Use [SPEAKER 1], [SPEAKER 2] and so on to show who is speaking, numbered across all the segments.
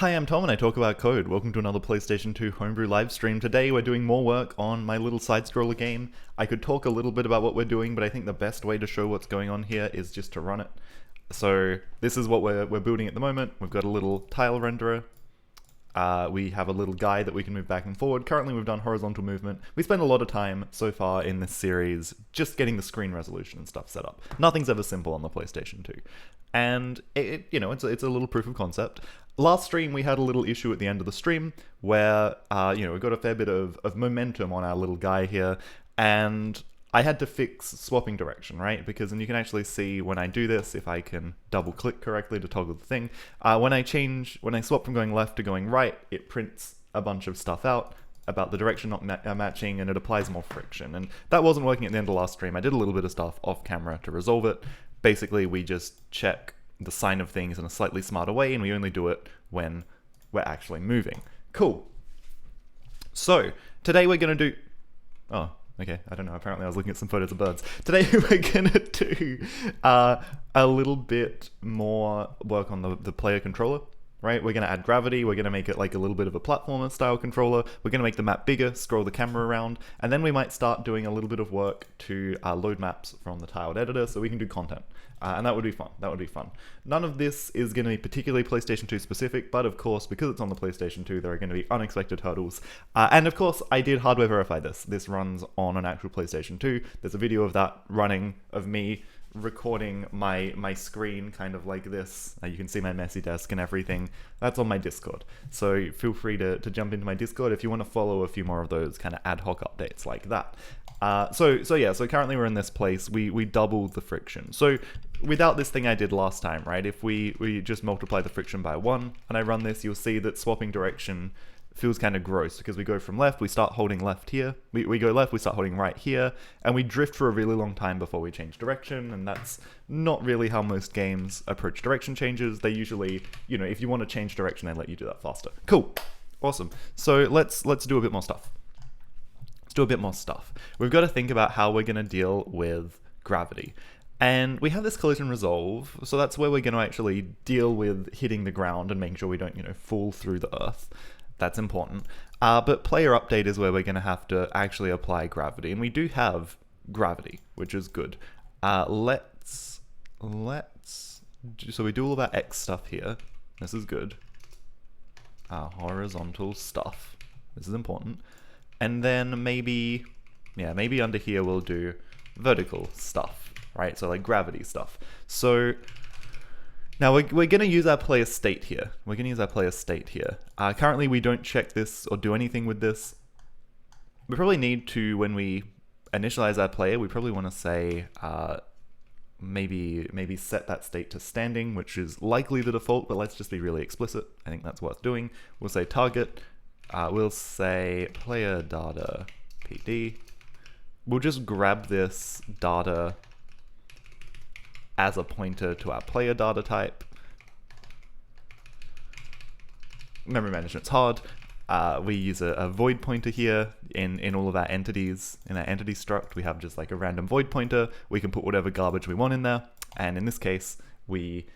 [SPEAKER 1] Hi, I'm Tom and I talk about code. Welcome to another PlayStation 2 homebrew live stream. Today we're doing more work on my little side-scroller game. I could talk a little bit about what we're doing, but I think the best way to show what's going on here is just to run it. So this is what we're building at the moment. We've got a little tile renderer. We have a little guy that we can move back and forward. Currently we've done horizontal movement. We spent a lot of time so far in this series just getting the screen resolution and stuff set up. Nothing's ever simple on the PlayStation 2. And it's a little proof of concept. Last stream we had a little issue at the end of the stream where we got a fair bit of momentum on our little guy here, and I had to fix swapping direction, right? Because, and you can actually see when I do this, if I can double click correctly to toggle the thing, when I swap from going left to going right, it prints a bunch of stuff out about the direction not matching, and it applies more friction. And that wasn't working at the end of last stream. I did a little bit of stuff off camera to resolve it. Basically, we just check the sign of things in a slightly smarter way, and we only do it when we're actually moving. Cool. So, today we're going to do... Oh, okay, I don't know, apparently I was looking at some photos of birds. Today we're going to do a little bit more work on the player controller, right? We're going to add gravity, we're going to make it like a little bit of a platformer style controller, we're going to make the map bigger, scroll the camera around, and then we might start doing a little bit of work to load maps from the tiled editor so we can do content. And that would be fun. None of this is going to be particularly PlayStation 2 specific, but of course, because it's on the PlayStation 2, there are going to be unexpected hurdles. And of course, I did hardware verify this. This runs on an actual PlayStation 2. There's a video of that running, of me recording my screen kind of like this. You can see my messy desk and everything. That's on my Discord. So feel free to jump into my Discord if you want to follow a few more of those kind of ad hoc updates like that. So currently we're in this place. We doubled the friction. So without this thing I did last time, right? If we just multiply the friction by 1 and I run this, you'll see that swapping direction feels kind of gross because we go from left, we start holding left here. We go left, we start holding right here, and we drift for a really long time before we change direction, and that's not really how most games approach direction changes. They usually, if you want to change direction, they let you do that faster. Cool. Awesome. So let's do a bit more stuff. We've got to think about how we're going to deal with gravity. And we have this collision resolve, so that's where we're going to actually deal with hitting the ground and making sure we don't, fall through the earth. That's important. But player update is where we're going to have to actually apply gravity. And we do have gravity, which is good. So we do all of our X stuff here. This is good. Horizontal stuff. This is important. And then maybe under here we'll do vertical stuff, right? So like gravity stuff. So now we're going to use our player state here. Currently we don't check this or do anything with this. We probably need to, when we initialize our player, we probably want to say maybe set that state to standing, which is likely the default, but let's just be really explicit. I think that's worth doing. We'll say target. We'll say player data PD. We'll just grab this data as a pointer to our player data type. Memory management's hard. We use a void pointer here in all of our entities. In our entity struct, we have just like a random void pointer. We can put whatever garbage we want in there. And in this case, we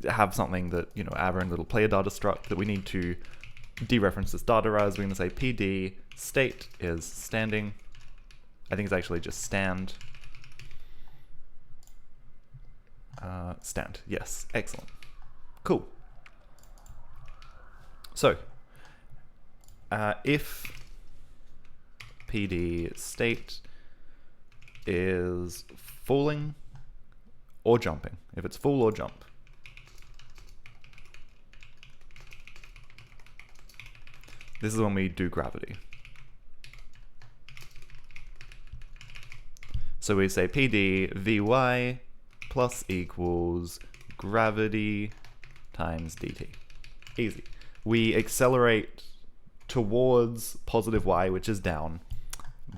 [SPEAKER 1] have something that, our own little player data struct that we need to dereference this data as. We're going to say PD state is standing. I think it's actually just stand. Stand. Yes. Excellent. Cool. So, if PD state is falling or jumping, if it's fall or jump, this is when we do gravity. So we say PD Vy plus equals gravity times dt. Easy. We accelerate towards positive y, which is down,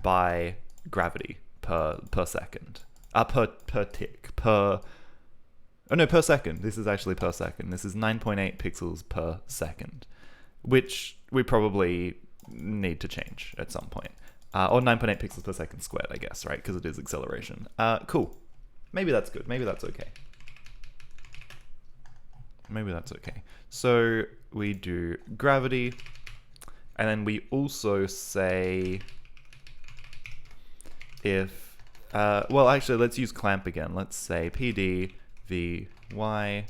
[SPEAKER 1] by gravity per second. Per tick. Per second. This is actually per second. This is 9.8 pixels per second, which we probably need to change at some point. Or 9.8 pixels per second squared, I guess, right? Because it is acceleration. Cool. Maybe that's good. Maybe that's okay. So we do gravity, and then we also say if, well, actually, let's use clamp again. Let's say PD Vy.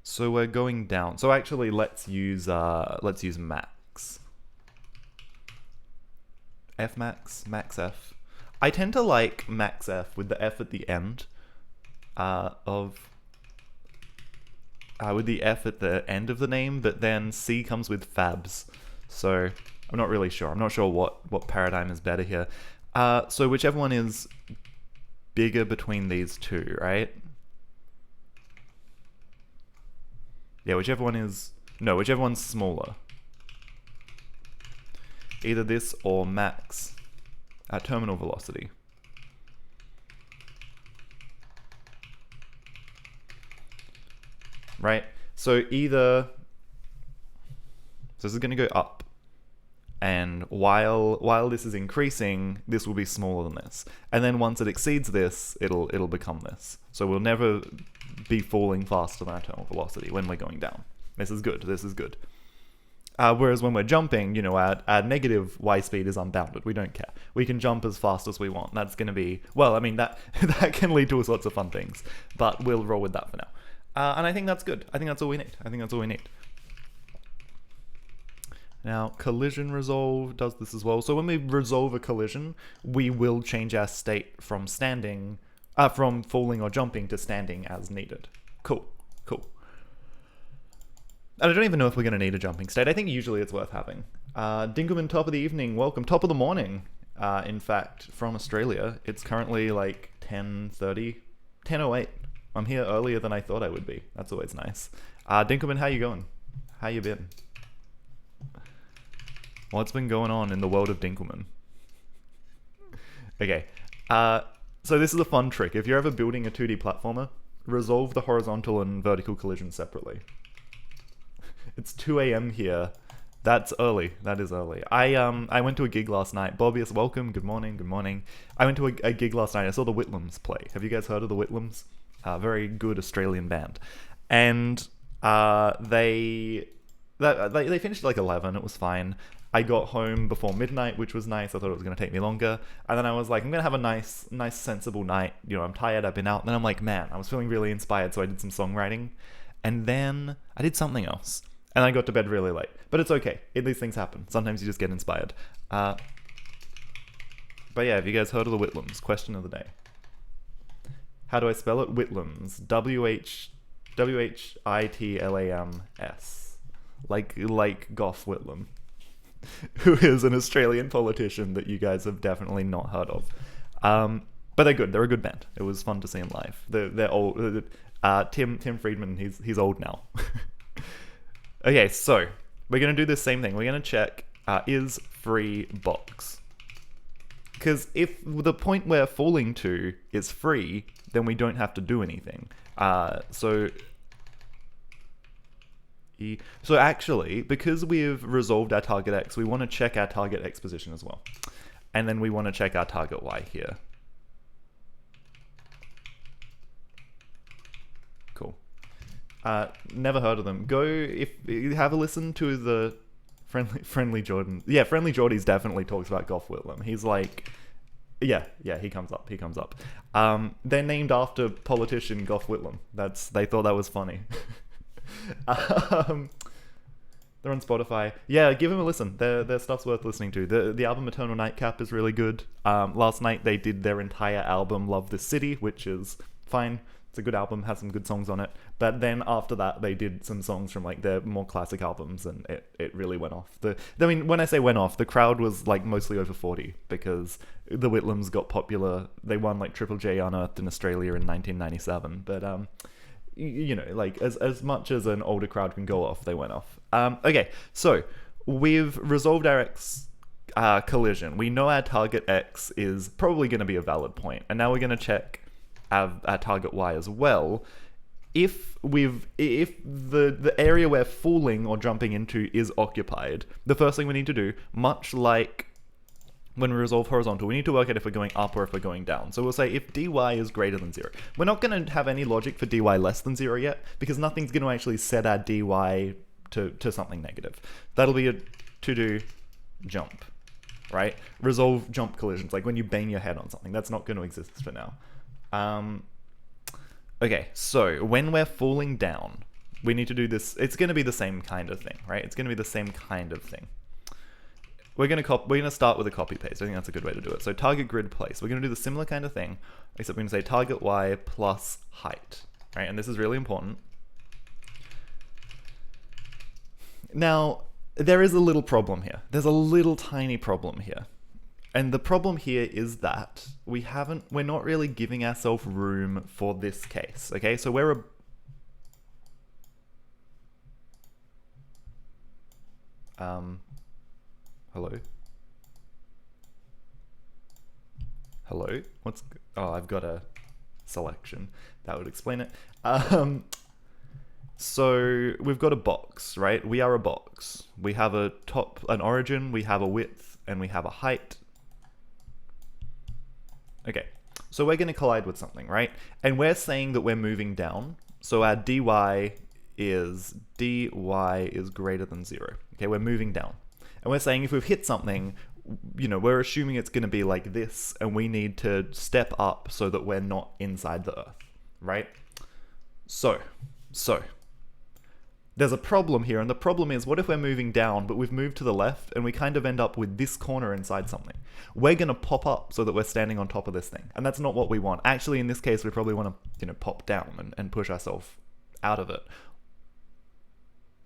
[SPEAKER 1] So we're going down. So actually, let's use max. F max, max F. I tend to like max F with the F at the end with the F at the end of the name, but then C comes with fabs. So I'm not really sure. I'm not sure what paradigm is better here. So whichever one is bigger between these two, right? Yeah, whichever one's smaller. Either this or max at terminal velocity. Right? So either, so this is going to go up, and while this is increasing, this will be smaller than this, and then once it exceeds this, it'll become this. So we'll never be falling faster than our terminal velocity when we're going down. This is good. This is good. Whereas when we're jumping, you know, our negative y speed is unbounded. We don't care. We can jump as fast as we want. That's going to be, well, I mean, that can lead to all sorts of fun things, but we'll roll with that for now. And I think that's good. I think that's all we need. Now, collision resolve does this as well. So when we resolve a collision, we will change our state from standing, from falling or jumping to standing as needed. Cool. And I don't even know if we're going to need a jumping state. I think usually it's worth having. Dinkelman, top of the evening. Welcome. Top of the morning, in fact, from Australia. It's currently like 10:30, 10:08. I'm here earlier than I thought I would be. That's always nice. Dinkelman, how you going? How you been? What's been going on in the world of Dinkelman? Okay. So this is a fun trick. If you're ever building a 2D platformer, resolve the horizontal and vertical collision separately. It's 2 a.m. here. That's early. That is early. I went to a gig last night. Bobbius, welcome. Good morning. I went to a gig last night. I saw the Whitlams play. Have you guys heard of the Whitlams? Very good Australian band. And they finished at like 11. It was fine. I got home before midnight, which was nice. I thought it was going to take me longer. And then I was like, I'm going to have a nice, sensible night. You know, I'm tired. I've been out. And then I'm like, man, I was feeling really inspired. So I did some songwriting. And then I did something else. And I got to bed really late. But it's okay. These things happen. Sometimes you just get inspired. But yeah, have you guys heard of the Whitlams? Question of the day. How do I spell it? Whitlams. W-H-I-T-L-A-M-S. Like Gough Whitlam. Who is an Australian politician that you guys have definitely not heard of. But they're good. They're a good band. It was fun to see them live. They're old. Tim Friedman, he's old now. Okay, so we're going to do the same thing. We're going to check is free box. Because if the point we're falling to is free, then we don't have to do anything. So actually, because we've resolved our target X, we want to check our target X position as well. And then we want to check our target Y here. Cool. Never heard of them. If you have a listen to the Friendly Jordan. Yeah, Friendly Jordy's definitely talks about Gough Whitlam. He's like, yeah, he comes up. They're named after politician Gough Whitlam. They thought that was funny. They're on Spotify. Yeah, give them a listen. Their stuff's worth listening to. The album Eternal Nightcap is really good. Last night they did their entire album Love This City, which is fine. It's a good album, has some good songs on it. But then after that, they did some songs from like their more classic albums, and it really went off. I mean, when I say went off, the crowd was like mostly over 40 because the Whitlams got popular. They won like Triple J Unearthed in Australia in 1997. But you know, like as much as an older crowd can go off, they went off. Okay, so we've resolved our X collision. We know our target X is probably going to be a valid point, and now we're going to check our target Y as well. If the area we're falling or jumping into is occupied, the first thing we need to do, much like when we resolve horizontal, we need to work out if we're going up or if we're going down. So we'll say if dy is greater than 0. We're not going to have any logic for dy less than 0 yet, because nothing's going to actually set our dy to something negative. That'll be a to-do jump, right? Resolve jump collisions, like when you bang your head on something. That's not going to exist for now. Okay, so when we're falling down, we need to do this. It's going to be the same kind of thing, right? It's going to be the same kind of thing. We're going to start with a copy paste. I think that's a good way to do it. So target grid place. We're going to do the similar kind of thing, except we're going to say target y plus height, right? And this is really important. Now, there is a little problem here. There's a little tiny problem here. And the problem here is that we're not really giving ourselves room for this case, okay? So we're hello? Hello? Oh, I've got a selection. That would explain it. So we've got a box, right? We are a box. We have an origin, we have a width, and we have a height. Okay, so we're going to collide with something, right? And we're saying that we're moving down. So our dy is greater than 0. Okay, we're moving down. And we're saying if we've hit something, we're assuming it's going to be like this, and we need to step up so that we're not inside the earth, right? So there's a problem here, and the problem is, what if we're moving down, but we've moved to the left, and we kind of end up with this corner inside something? We're going to pop up so that we're standing on top of this thing, and that's not what we want. Actually, in this case, we probably want to, pop down and push ourselves out of it.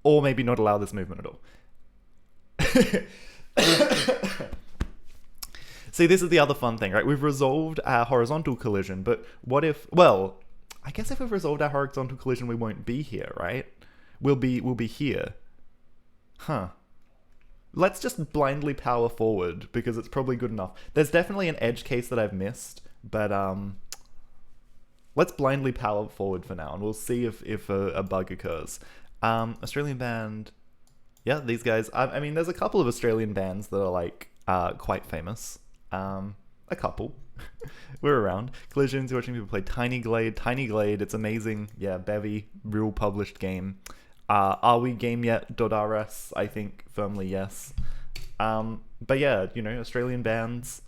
[SPEAKER 1] Or maybe not allow this movement at all. See, this is the other fun thing, right? We've resolved our horizontal collision, but what if, well, I guess if we've resolved our horizontal collision, we won't be here, right? We'll be here. Huh. Let's just blindly power forward, because it's probably good enough. There's definitely an edge case that I've missed, but let's blindly power forward for now, and we'll see if a bug occurs. Australian band. Yeah, these guys. I mean, there's a couple of Australian bands that are like quite famous. A couple. We're around. Collisions, you're watching people play Tiny Glade. Tiny Glade, it's amazing. Yeah, Bevy, real published game. Are we game yet? .rs, I think firmly yes. But yeah, Australian bands.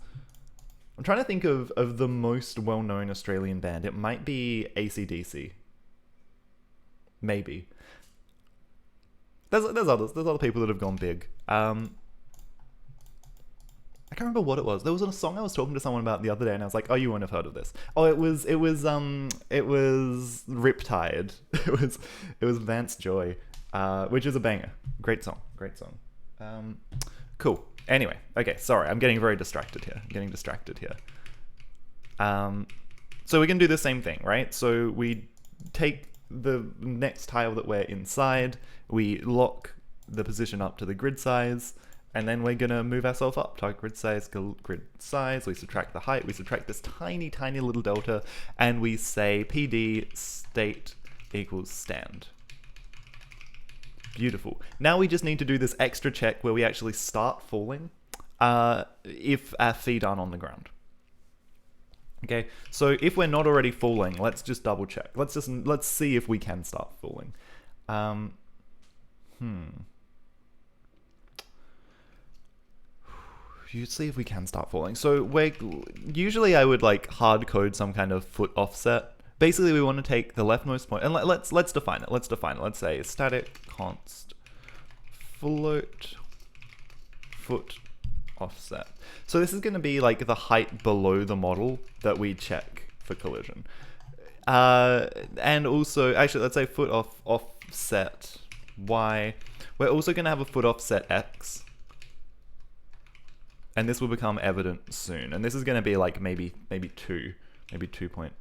[SPEAKER 1] I'm trying to think of the most well-known Australian band. It might be AC/DC. Maybe. There's others. There's other people that have gone big. I can't remember what it was. There was a song I was talking to someone about the other day, and I was like, "Oh, you won't have heard of this." Oh, it was Riptide. it was Vance Joy, which is a banger. Great song. Cool. Anyway, okay. Sorry, I'm getting very distracted here. So we can do the same thing, right? So we take the next tile that we're inside, we lock the position up to the grid size, and then we're gonna move ourselves up. Target grid size, we subtract the height, we subtract this tiny little delta, and we say PD state equals stand. Beautiful. Now we just need to do this extra check where we actually start falling if our feet aren't on the ground. Okay, so if we're not already falling, let's just double check. Let's see if we can start falling. You see if we can start falling. So usually I would like hard code some kind of foot offset. Basically, we want to take the leftmost point, and let's define it. Let's say static const float foot offset. So this is going to be like the height below the model that we check for collision. And also, actually, let's say foot offset y. We're also going to have a foot offset x. And this will become evident soon. And this is going to be like maybe 2 point.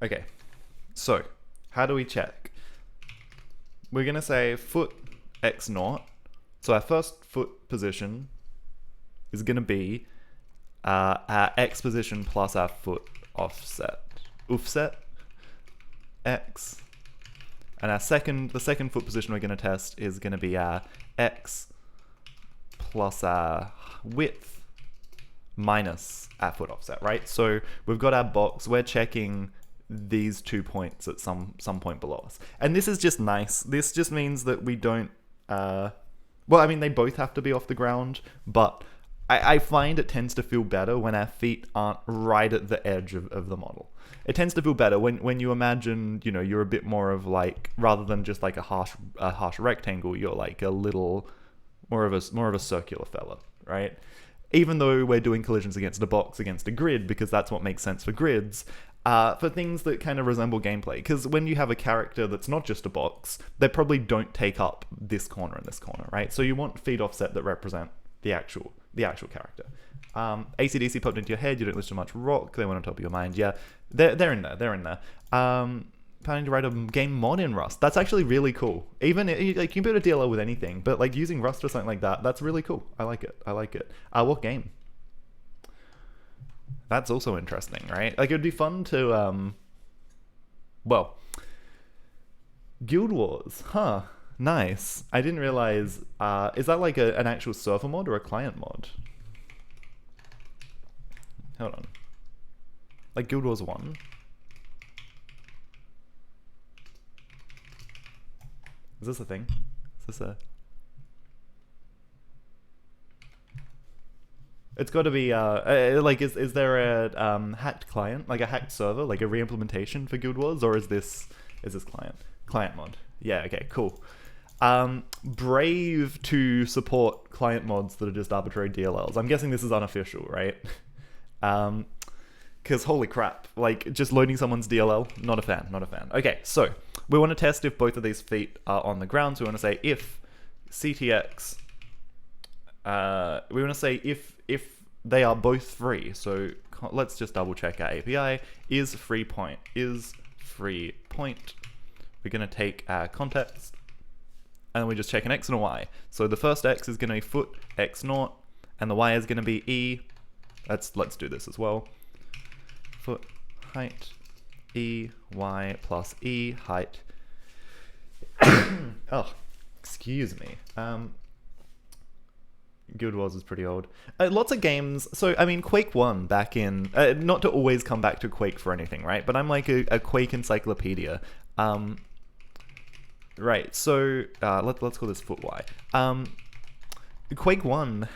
[SPEAKER 1] Okay, so how do we check? We're going to say foot x naught. So our first foot position is going to be our x position plus our foot offset. X. And the second foot position we're going to test is going to be x plus width minus our foot offset, right? So we've got our box, we're checking these 2 points at some point below us. And this is just nice. This just means that we don't, well, I mean, they both have to be off the ground, but I find it tends to feel better when our feet aren't right at the edge of the model. It tends to feel better when you imagine, you know, you're a bit more of like, rather than just like a harsh rectangle, you're like a little more of a circular fella, right? Even though we're doing collisions against a box, against a grid, because that's what makes sense for grids, for things that kind of resemble gameplay. Because when you have a character that's not just a box, they probably don't take up this corner and this corner, right? So you want feet offset that represent the actual character. AC/DC popped into your head, you don't listen to much rock, they went on top of your mind. Yeah, they're in there. Planning to write a game mod in Rust. That's actually really cool. Even like, you can build a DLL with anything, but like using Rust or something like that, that's really cool. I like it. What game? That's also interesting, right? Like, it would be fun to well, Guild Wars, huh? Nice. I didn't realize. Is that like an actual server mod or a client mod? Hold on. Like Guild Wars 1? Is this a thing? Is this a... It's got to be, like, is there a hacked client? Like a hacked server? Like a re-implementation for Guild Wars? Or is this client? Client mod. Yeah, okay, cool. Brave to support client mods that are just arbitrary DLLs. I'm guessing this is unofficial, right? Because holy crap, like, just loading someone's DLL, not a fan. Okay, so we want to test if both of these feet are on the ground. So we want to say if CTX, we want to say if they are both free. So let's just double check our API. Is free point. We're going to take our context, and we just check an X and a Y. So the first X is going to be foot X0, and the Y is going to be E. Let's do this as well. Foot height E, Y plus E height. Oh, excuse me. Guild Wars is pretty old. Lots of games. So, I mean, Quake 1 back in... not to always come back to Quake for anything, right? But I'm like a Quake encyclopedia. Right, so let's call this foot Y. Quake 1,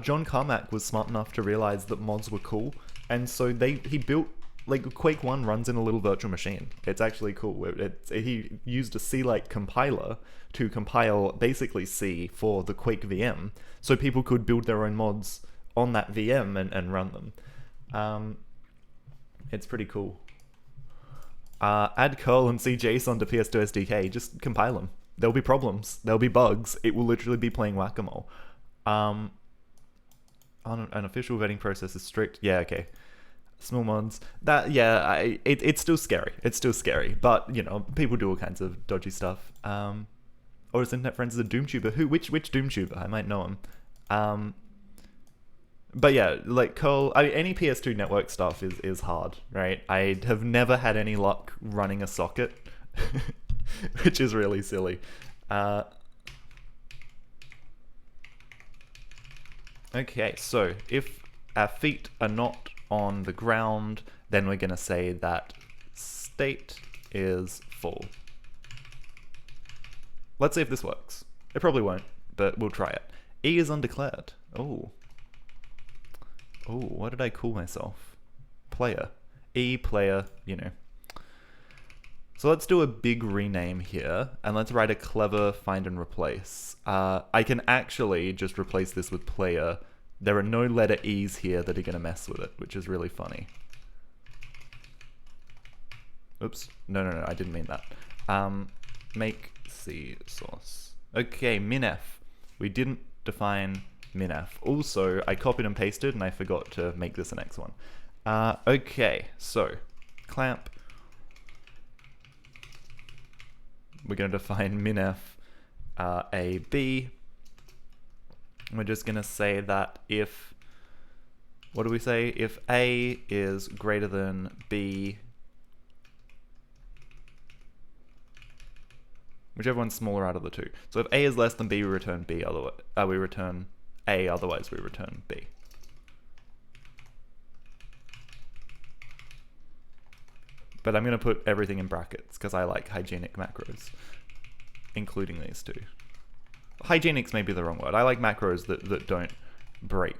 [SPEAKER 1] John Carmack was smart enough to realize that mods were cool, and so he built, like, Quake 1 runs in a little virtual machine. It's actually cool. He used a C-like compiler to compile basically C for the Quake VM, so people could build their own mods on that VM and run them. It's pretty cool. Add curl and CJSON to PS2 SDK. Just compile them. There'll be problems. There'll be bugs. It will literally be playing whack-a-mole. An official vetting process is strict. Yeah, okay. Small mods. That, yeah, it's still scary. It's still scary. But, you know, people do all kinds of dodgy stuff. Or his internet friends is a DoomTuber. Which DoomTuber? I might know him. But yeah, like curl, any PS2 network stuff is hard, right? I have never had any luck running a socket, which is really silly. Okay, so if our feet are not on the ground, then we're going to say that state is full. Let's see if this works. It probably won't, but we'll try it. E is undeclared. Oh, what did I call myself? Player. E player, you know. So let's do a big rename here, and let's write a clever find and replace. I can actually just replace this with player. There are no letter E's here that are going to mess with it, which is really funny. Oops. No, I didn't mean that. Make C source. Okay, minf. We didn't define minf. Also, I copied and pasted, and I forgot to make this an X1. Okay, so clamp. We're going to define minf AB. We're just going to say that if, what do we say? If A is greater than B, Whichever one's smaller out of the two. So if A is less than B, we return B. Otherwise, we return A. Otherwise, we return B. But I'm going to put everything in brackets because I like hygienic macros, including these two. Hygienics may be the wrong word. I like macros that don't break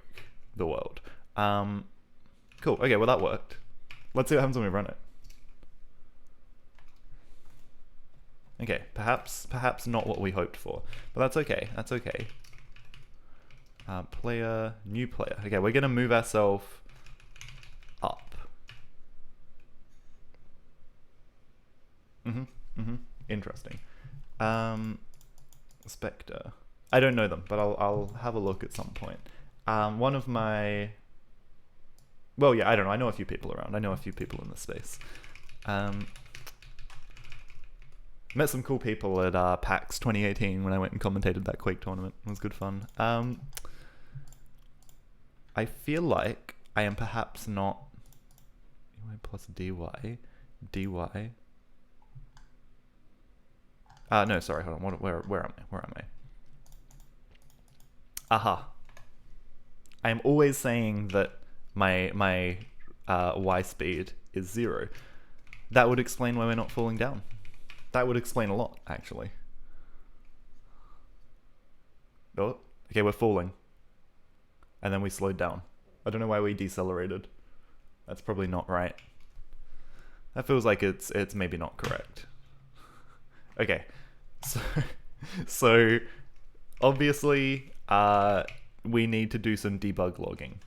[SPEAKER 1] the world. Cool. Okay, well that worked. Let's see what happens when we run it. Okay, perhaps not what we hoped for, but that's okay. That's okay. Player, new player. Okay, we're gonna move ourselves up. Interesting. Spectre. I don't know them, but I'll have a look at some point. One of my... Well, yeah, I don't know. I know a few people around. I know a few people in this space. Met some cool people at PAX 2018 when I went and commentated that Quake tournament. It was good fun. I feel like I am perhaps not... UI plus DY. DY. No, sorry, hold on. Where am I? Where am I? Aha. I am always saying that my Y speed is 0. That would explain why we're not falling down. That would explain a lot, actually. Oh, okay, we're falling. And then we slowed down. I don't know why we decelerated. That's probably not right. That feels like it's maybe not correct. Okay, so obviously we need to do some debug logging.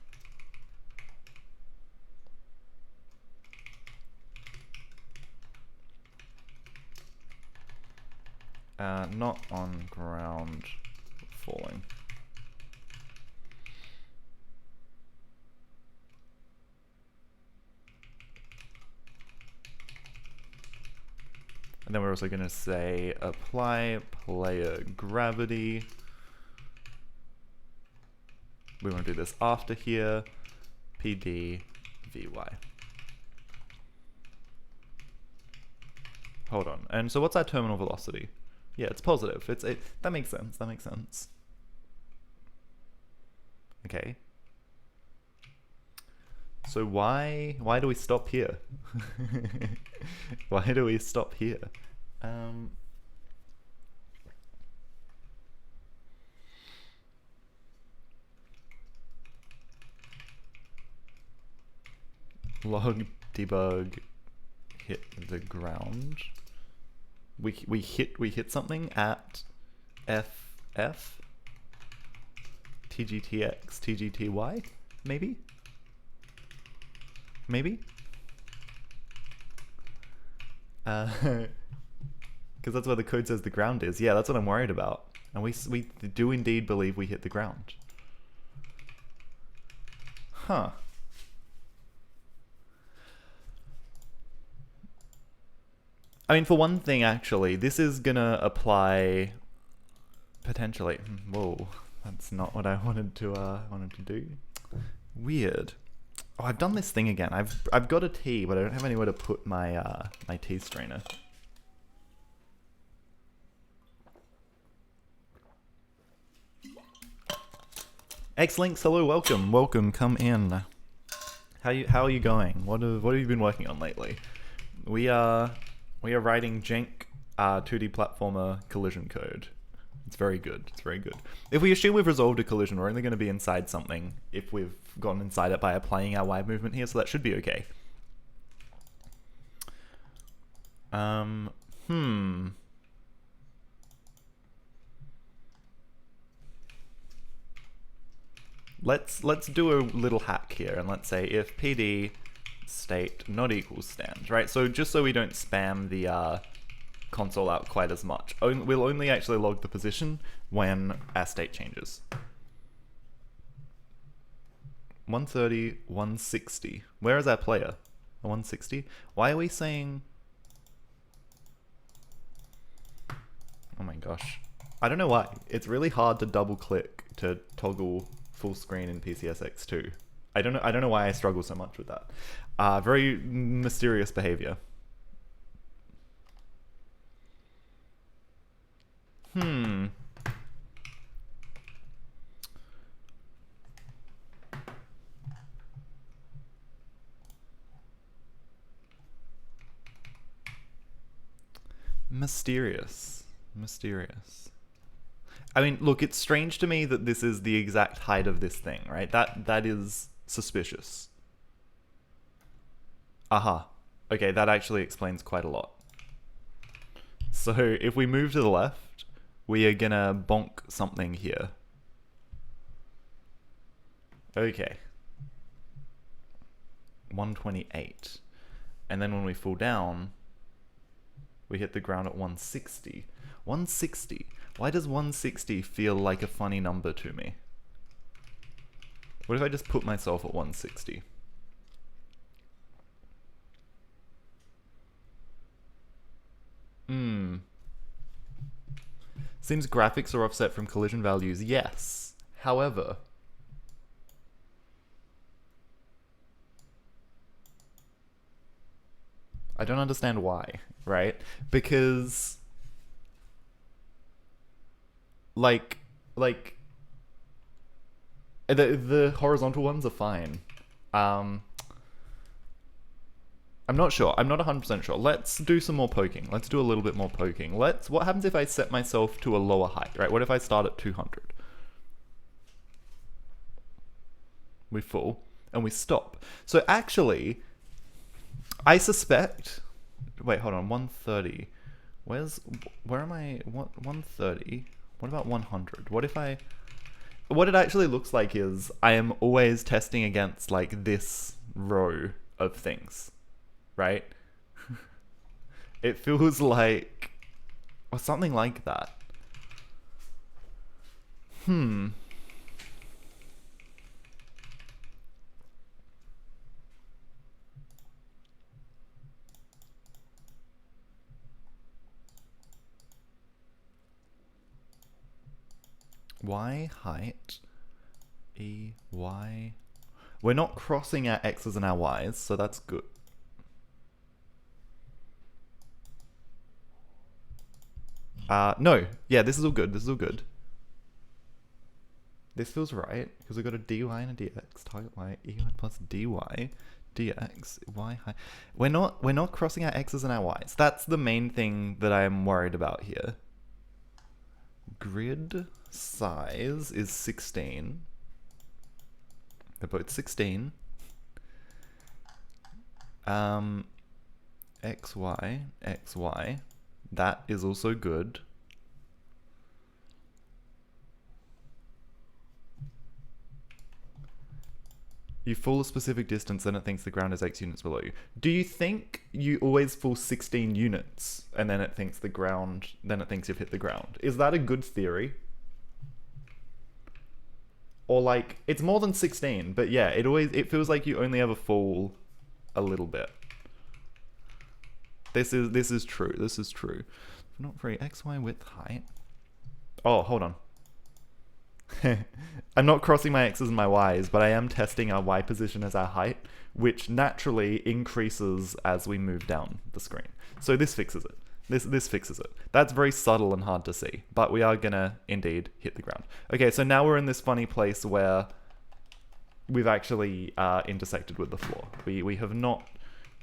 [SPEAKER 1] Not on ground falling. And then we're also going to say apply player gravity. We want to do this after here. PD VY. Hold on. And so what's our terminal velocity? Yeah, it's positive. That makes sense. That makes sense. Okay. So why do we stop here? Why do we stop here? Log debug hit the ground. We hit something at FF TGTX TGTY maybe. Because that's where the code says the ground is. Yeah, that's what I'm worried about. And we do indeed believe we hit the ground. Huh. I mean, for one thing, actually, this is gonna apply potentially. Whoa, that's not what I wanted to do. Weird. Oh, I've done this thing again. I've got a tea, but I don't have anywhere to put my my tea strainer. X-Links, hello, welcome, come in. How are you going? What have you been working on lately? We are writing Jank 2D platformer collision code. It's very good. It's very good. If we assume we've resolved a collision, we're only going to be inside something if we've gone inside it by applying our Y movement here, so that should be okay. Let's do a little hack here, and let's say if PD state not equals stand, right? So just so we don't spam the console out quite as much, we'll only actually log the position when our state changes. 130, 160. Where is our player? 160? Why are we saying... Oh my gosh. I don't know why. It's really hard to double click to toggle full screen in PCSX2. I don't know why I struggle so much with that. Very mysterious behavior. Hmm. Mysterious. Mysterious. I mean, look, it's strange to me that this is the exact height of this thing, right? That is suspicious. Aha. Okay, that actually explains quite a lot. So if we move to the left, we are gonna bonk something here. Okay. 128. And then when we fall down, we hit the ground at 160. 160. Why does 160 feel like a funny number to me? What if I just put myself at 160? Seems graphics are offset from collision values. Yes. However, I don't understand why, right? Because like the horizontal ones are fine. I'm not sure. I'm not 100% sure. Let's do some more poking. Let's do a little bit more poking. What happens if I set myself to a lower height, right? What if I start at 200? We fall and we stop. So actually, I suspect, wait, hold on, 130. Where am I? What, 130? What about 100? What it actually looks like is I am always testing against like this row of things, right? It feels like, or something like that. Y height, E, Y. We're not crossing our X's and our Y's, so that's good. No. Yeah, this is all good. This is all good. This feels right, because we've got a dy and a dx, target y, ey plus dy, dx, y high. We're not crossing our x's and our y's. That's the main thing that I'm worried about here. Grid size is 16. They're both 16. XY, XY. That is also good. You fall a specific distance, then it thinks the ground is X units below you. Do you think you always fall 16 units, and then it thinks then it thinks you've hit the ground? Is that a good theory? Or like, it's more than 16, but yeah, it feels like you only ever fall a little bit. This is true. This is true. Not very XY width height. Oh, hold on. I'm not crossing my X's and my Y's, but I am testing our Y position as our height, which naturally increases as we move down the screen. So this fixes it. This fixes it. That's very subtle and hard to see, but we are gonna indeed hit the ground. Okay, so now we're in this funny place where we've actually intersected with the floor. We have not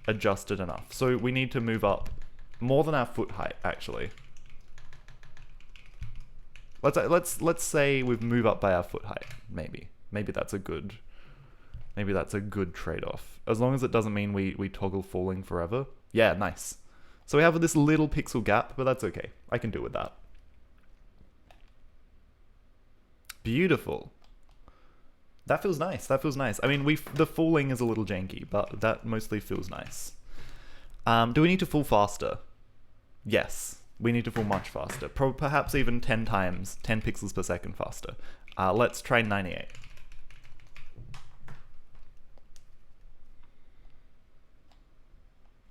[SPEAKER 1] adjusted enough. So we need to move up more than our foot height, actually. Let's say we've moved up by our foot height. Maybe that's a good trade-off. As long as it doesn't mean we toggle falling forever. Yeah, nice. So we have this little pixel gap, but that's okay. I can deal with that. Beautiful. That feels nice. That feels nice. I mean, the falling is a little janky, but that mostly feels nice. Do we need to fall faster? Yes. We need to fall much faster. Perhaps even 10 times, 10 pixels per second faster. Let's try 98.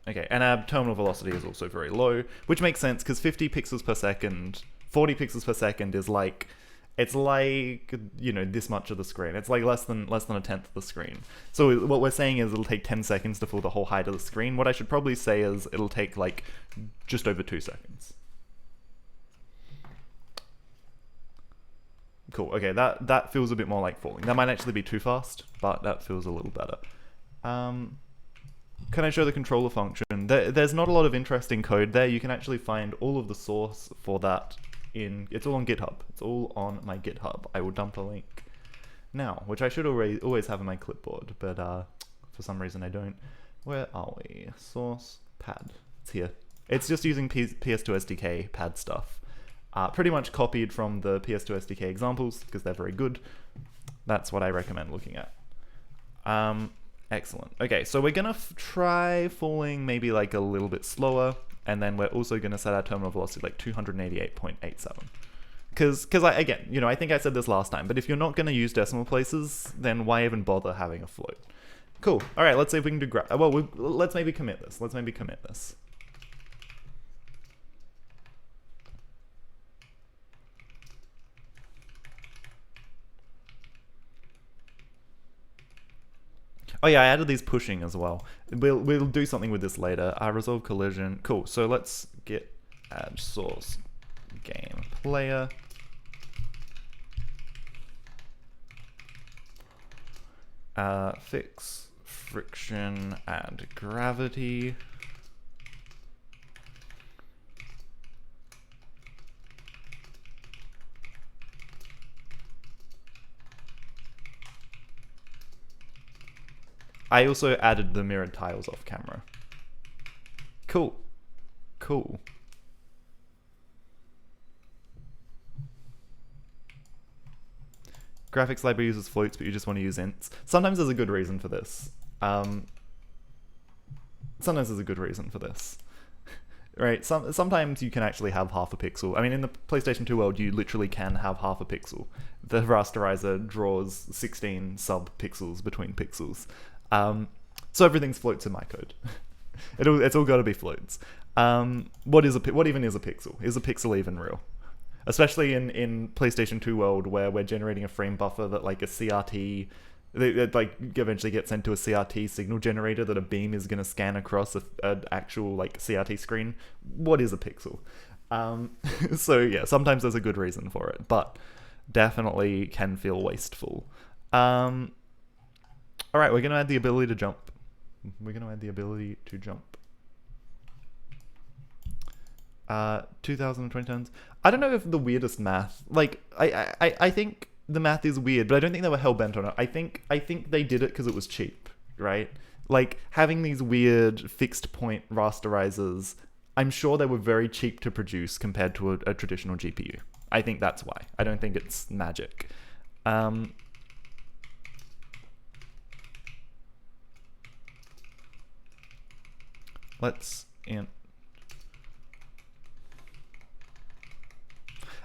[SPEAKER 1] Okay, and our terminal velocity is also very low, which makes sense because 50 pixels per second, 40 pixels per second is like, it's like, you know, this much of the screen. It's like less than a tenth of the screen. So what we're saying is it'll take 10 seconds to fill the whole height of the screen. What I should probably say is it'll take like just over 2 seconds. Cool. Okay, that feels a bit more like falling. That might actually be too fast, but that feels a little better. Can I show the controller function? There's not a lot of interesting code there. You can actually find all of the source for that it's all on GitHub. It's all on my GitHub. I will dump a link now, which I should always have in my clipboard, but for some reason I don't. Where are we? Source pad. It's here. It's just using PS2 SDK pad stuff. Pretty much copied from the PS2 SDK examples because they're very good. That's what I recommend looking at. Excellent. Okay, so we're gonna try falling maybe like a little bit slower, and then we're also gonna set our terminal velocity like 288.87. Because again, I think I said this last time, but if you're not gonna use decimal places, then why even bother having a float? Cool. All right, let's see if we can do let's maybe commit this. Oh yeah, I added these pushing as well. We'll do something with this later. Resolve collision. Cool. So let's git add source game player. Fix friction, add gravity. I also added the mirrored tiles off camera. Cool. Cool. Graphics library uses floats, but you just want to use ints. Sometimes there's a good reason for this. Right, sometimes you can actually have half a pixel. I mean, in the PlayStation 2 world, you literally can have half a pixel. The rasterizer draws 16 sub-pixels between pixels. So everything's floats in my code. It's all got to be floats. What even is a pixel? Is a pixel even real? Especially in PlayStation 2 world, where we're generating a frame buffer that like a CRT, it like eventually gets sent to a CRT signal generator that a beam is going to scan across an actual like CRT screen. What is a pixel? So yeah, sometimes there's a good reason for it, but definitely can feel wasteful. All right, we're going to add the ability to jump. 2020 turns. I don't know if the weirdest math, like I think the math is weird, but I don't think they were hell-bent on it. I think they did it because it was cheap, right? Like having these weird fixed point rasterizers, I'm sure they were very cheap to produce compared to a traditional GPU. I think that's why. I don't think it's magic. Let's int.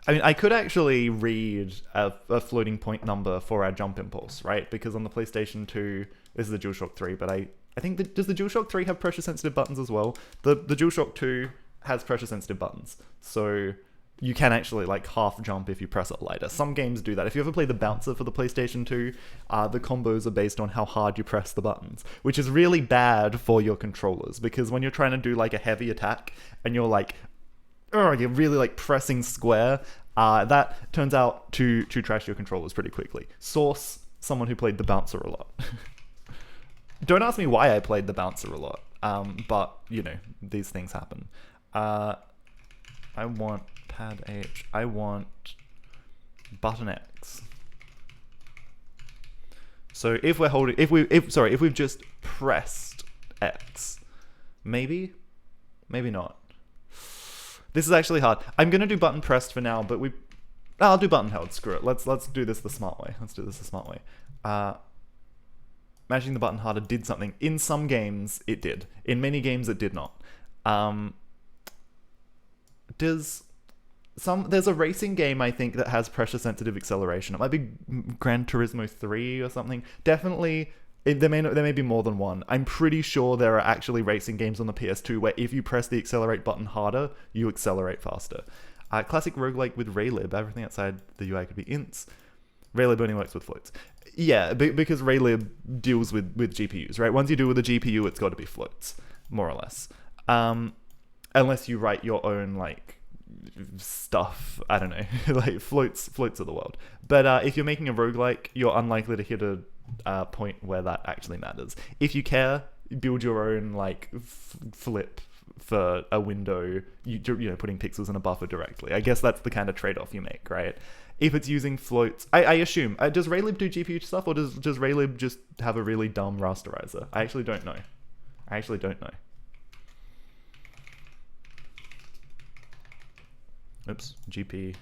[SPEAKER 1] I mean, I could actually read a floating point number for our jump impulse, right? Because on the PlayStation 2, this is the DualShock 3, but I think does the DualShock 3 have pressure-sensitive buttons as well? The DualShock 2 has pressure-sensitive buttons, so you can actually like half jump if you press it lighter. Some games do that. If you ever play the bouncer for the PlayStation 2, the combos are based on how hard you press the buttons, which is really bad for your controllers, because when you're trying to do like a heavy attack and you're like, you're really like pressing square, that turns out to trash your controllers pretty quickly. Source, someone who played the bouncer a lot. Don't ask me why I played the bouncer a lot, but these things happen. I want pad H. I want button X. So if we're holding, if we've just pressed X, maybe not. This is actually hard. I'm gonna do button pressed for now, but I'll do button held. Screw it. Let's do this the smart way. Matching the button harder did something. In some games, it did. In many games, it did not. There's a racing game, I think, that has pressure-sensitive acceleration. It might be Gran Turismo 3 or something. Definitely, there may be more than one. I'm pretty sure there are actually racing games on the PS2 where if you press the accelerate button harder, you accelerate faster. Classic roguelike with Raylib. Everything outside the UI could be ints. Raylib only works with floats. Yeah, because Raylib deals with GPUs, right? Once you deal with a GPU, it's got to be floats, more or less. Unless you write your own, like, stuff. I don't know, like floats of the world. But if you're making a roguelike, you're unlikely to hit a point where that actually matters. If you care, build your own like flip for a window, you know, putting pixels in a buffer directly. I guess that's the kind of trade-off you make, right? If it's using floats, I assume, does Raylib do GPU stuff, or does Raylib just have a really dumb rasterizer? I actually don't know. Oops, GPU.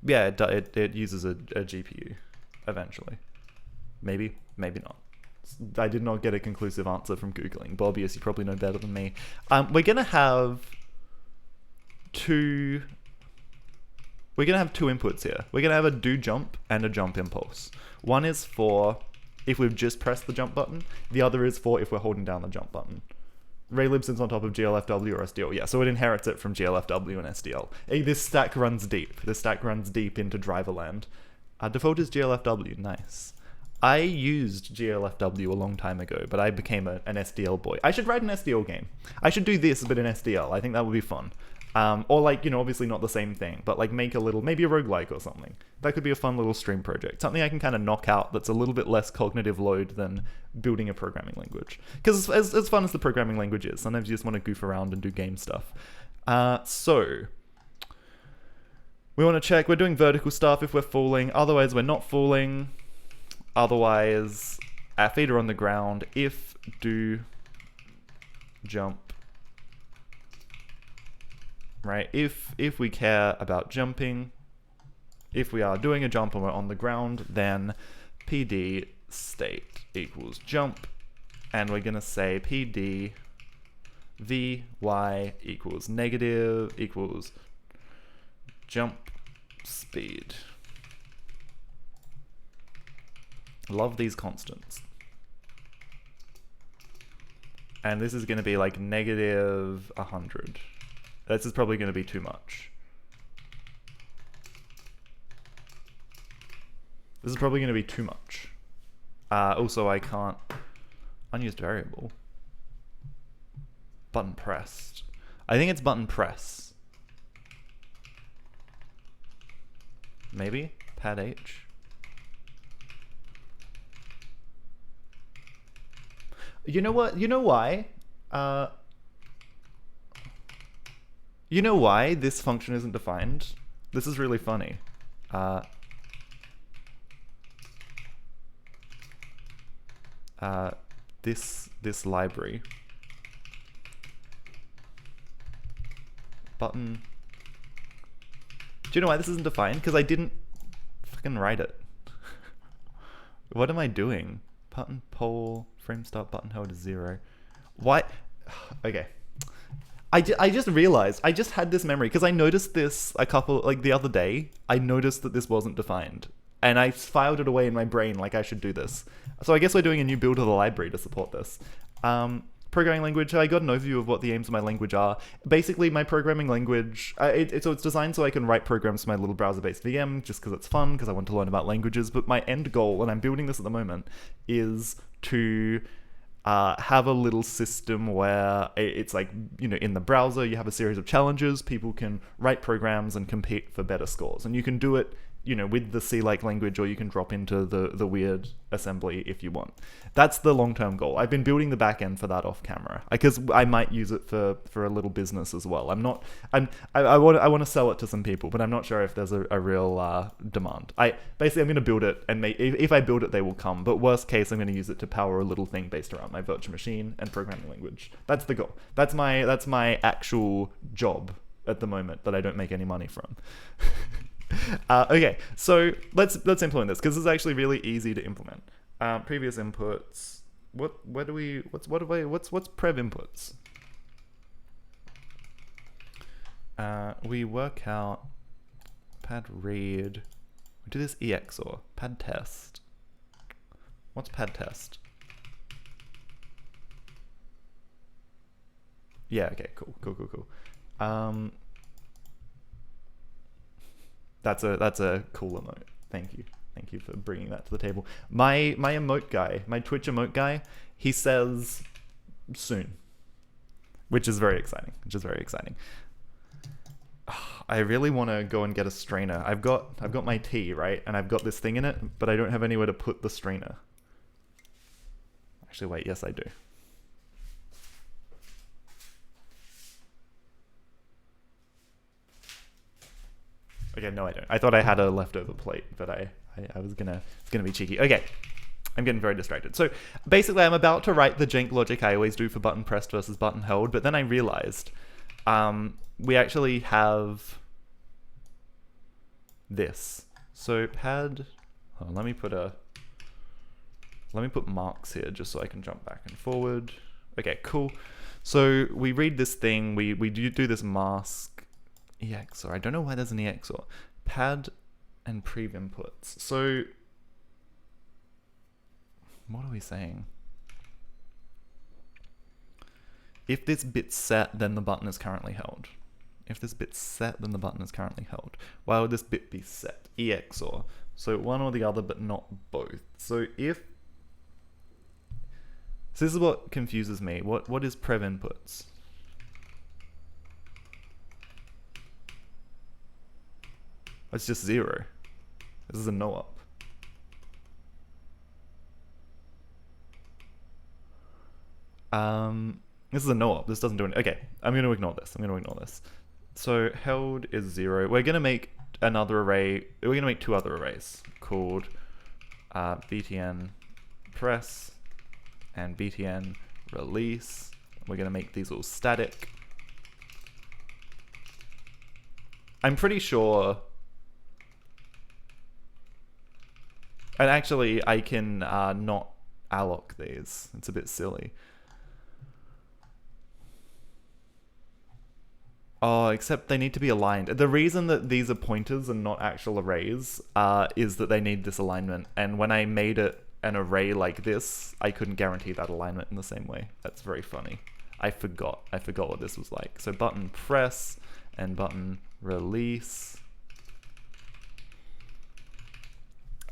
[SPEAKER 1] Yeah, it uses a GPU eventually. Maybe not. I did not get a conclusive answer from Googling. Bobius, you probably know better than me. We're gonna have two inputs here. We're gonna have a do jump and a jump impulse. One is for if we've just pressed the jump button. The other is for if we're holding down the jump button. Raylib sits on top of GLFW or SDL. Yeah, so it inherits it from GLFW and SDL. This stack runs deep. This stack runs deep into driverland. Default is GLFW. Nice. I used GLFW a long time ago, but I became an SDL boy. I should write an SDL game. I should do this, but in SDL. I think that would be fun. Or like, you know, obviously not the same thing, but like make a little, maybe a roguelike or something. That could be a fun little stream project. Something I can kind of knock out that's a little bit less cognitive load than building a programming language. Because as fun as the programming language is, sometimes you just want to goof around and do game stuff. So we want to check, we're doing vertical stuff if we're falling, otherwise we're not falling. Otherwise, our feet are on the ground. If do jump, right? If we care about jumping, if we are doing a jump and we're on the ground, then PD state equals jump, and we're gonna say PD Vy equals negative equals jump speed. Love these constants. And this is going to be like negative 100. This is probably going to be too much. This is probably going to be too much. Also, I can't... Unused variable. Button pressed. I think it's button press. Maybe? Pad H. You know what? You know why? You know why this function isn't defined? This is really funny. This library. Button. Do you know why this isn't defined? Because I didn't fucking write it. What am I doing? Button poll, frame start button held is 0. Why? Okay. I just realized, I just had this memory, because I noticed this the other day, I noticed that this wasn't defined. And I filed it away in my brain like I should do this. So I guess we're doing a new build of the library to support this. Programming language, I got an overview of what the aims of my language are. Basically, my programming language, so it's designed so I can write programs for my little browser-based VM, just because it's fun, because I want to learn about languages. But my end goal, and I'm building this at the moment, is to have a little system where it's like, you know, in the browser, you have a series of challenges. People can write programs and compete for better scores. And you can do it, you know, with the C-like language, or you can drop into the weird assembly if you want. That's the long-term goal. I've been building the back end for that off camera, because I might use it for a little business as well. I want to sell it to some people, but I'm not sure if there's a real demand. I'm going to build it, and if I build it, they will come. But worst case, I'm going to use it to power a little thing based around my virtual machine and programming language. That's the goal. That's my actual job at the moment that I don't make any money from. Okay, so let's implement this, because it's actually really easy to implement. Previous inputs. What's prev inputs? We work out pad read. We do this EXOR pad test. What's pad test? Yeah. Okay. Cool. That's a cool emote. Thank you for bringing that to the table. My emote guy, my Twitch emote guy, he says soon, which is very exciting. I really want to go and get a strainer. I've got my tea, right? And I've got this thing in it, but I don't have anywhere to put the strainer. Actually, wait, yes I do. Okay, no I don't. I thought I had a leftover plate, but I was gonna be cheeky. Okay, I'm getting very distracted. So basically I'm about to write the jank logic I always do for button pressed versus button held, but then I realized we actually have this. So pad, hold on, let me put marks here just so I can jump back and forward. Okay, cool. So we read this thing, we do this mask EXOR. I don't know why there's an EXOR. Pad and prev inputs. So what are we saying? If this bit's set, then the button is currently held. If this bit's set, then the button is currently held. Why would this bit be set? EXOR. So one or the other, but not both. So if... So this is what confuses me. What is prev inputs? It's just 0. This is a no op. This is a no op. This doesn't do anything. Okay, I'm going to ignore this. So held is 0. We're going to make another array. We're going to make 2 other arrays called btn press and btn release. We're going to make these all static. I'm pretty sure... And actually, I can not alloc these. It's a bit silly. Oh, except they need to be aligned. The reason that these are pointers and not actual arrays is that they need this alignment. And when I made it an array like this, I couldn't guarantee that alignment in the same way. That's very funny. I forgot what this was like. So button press and button release.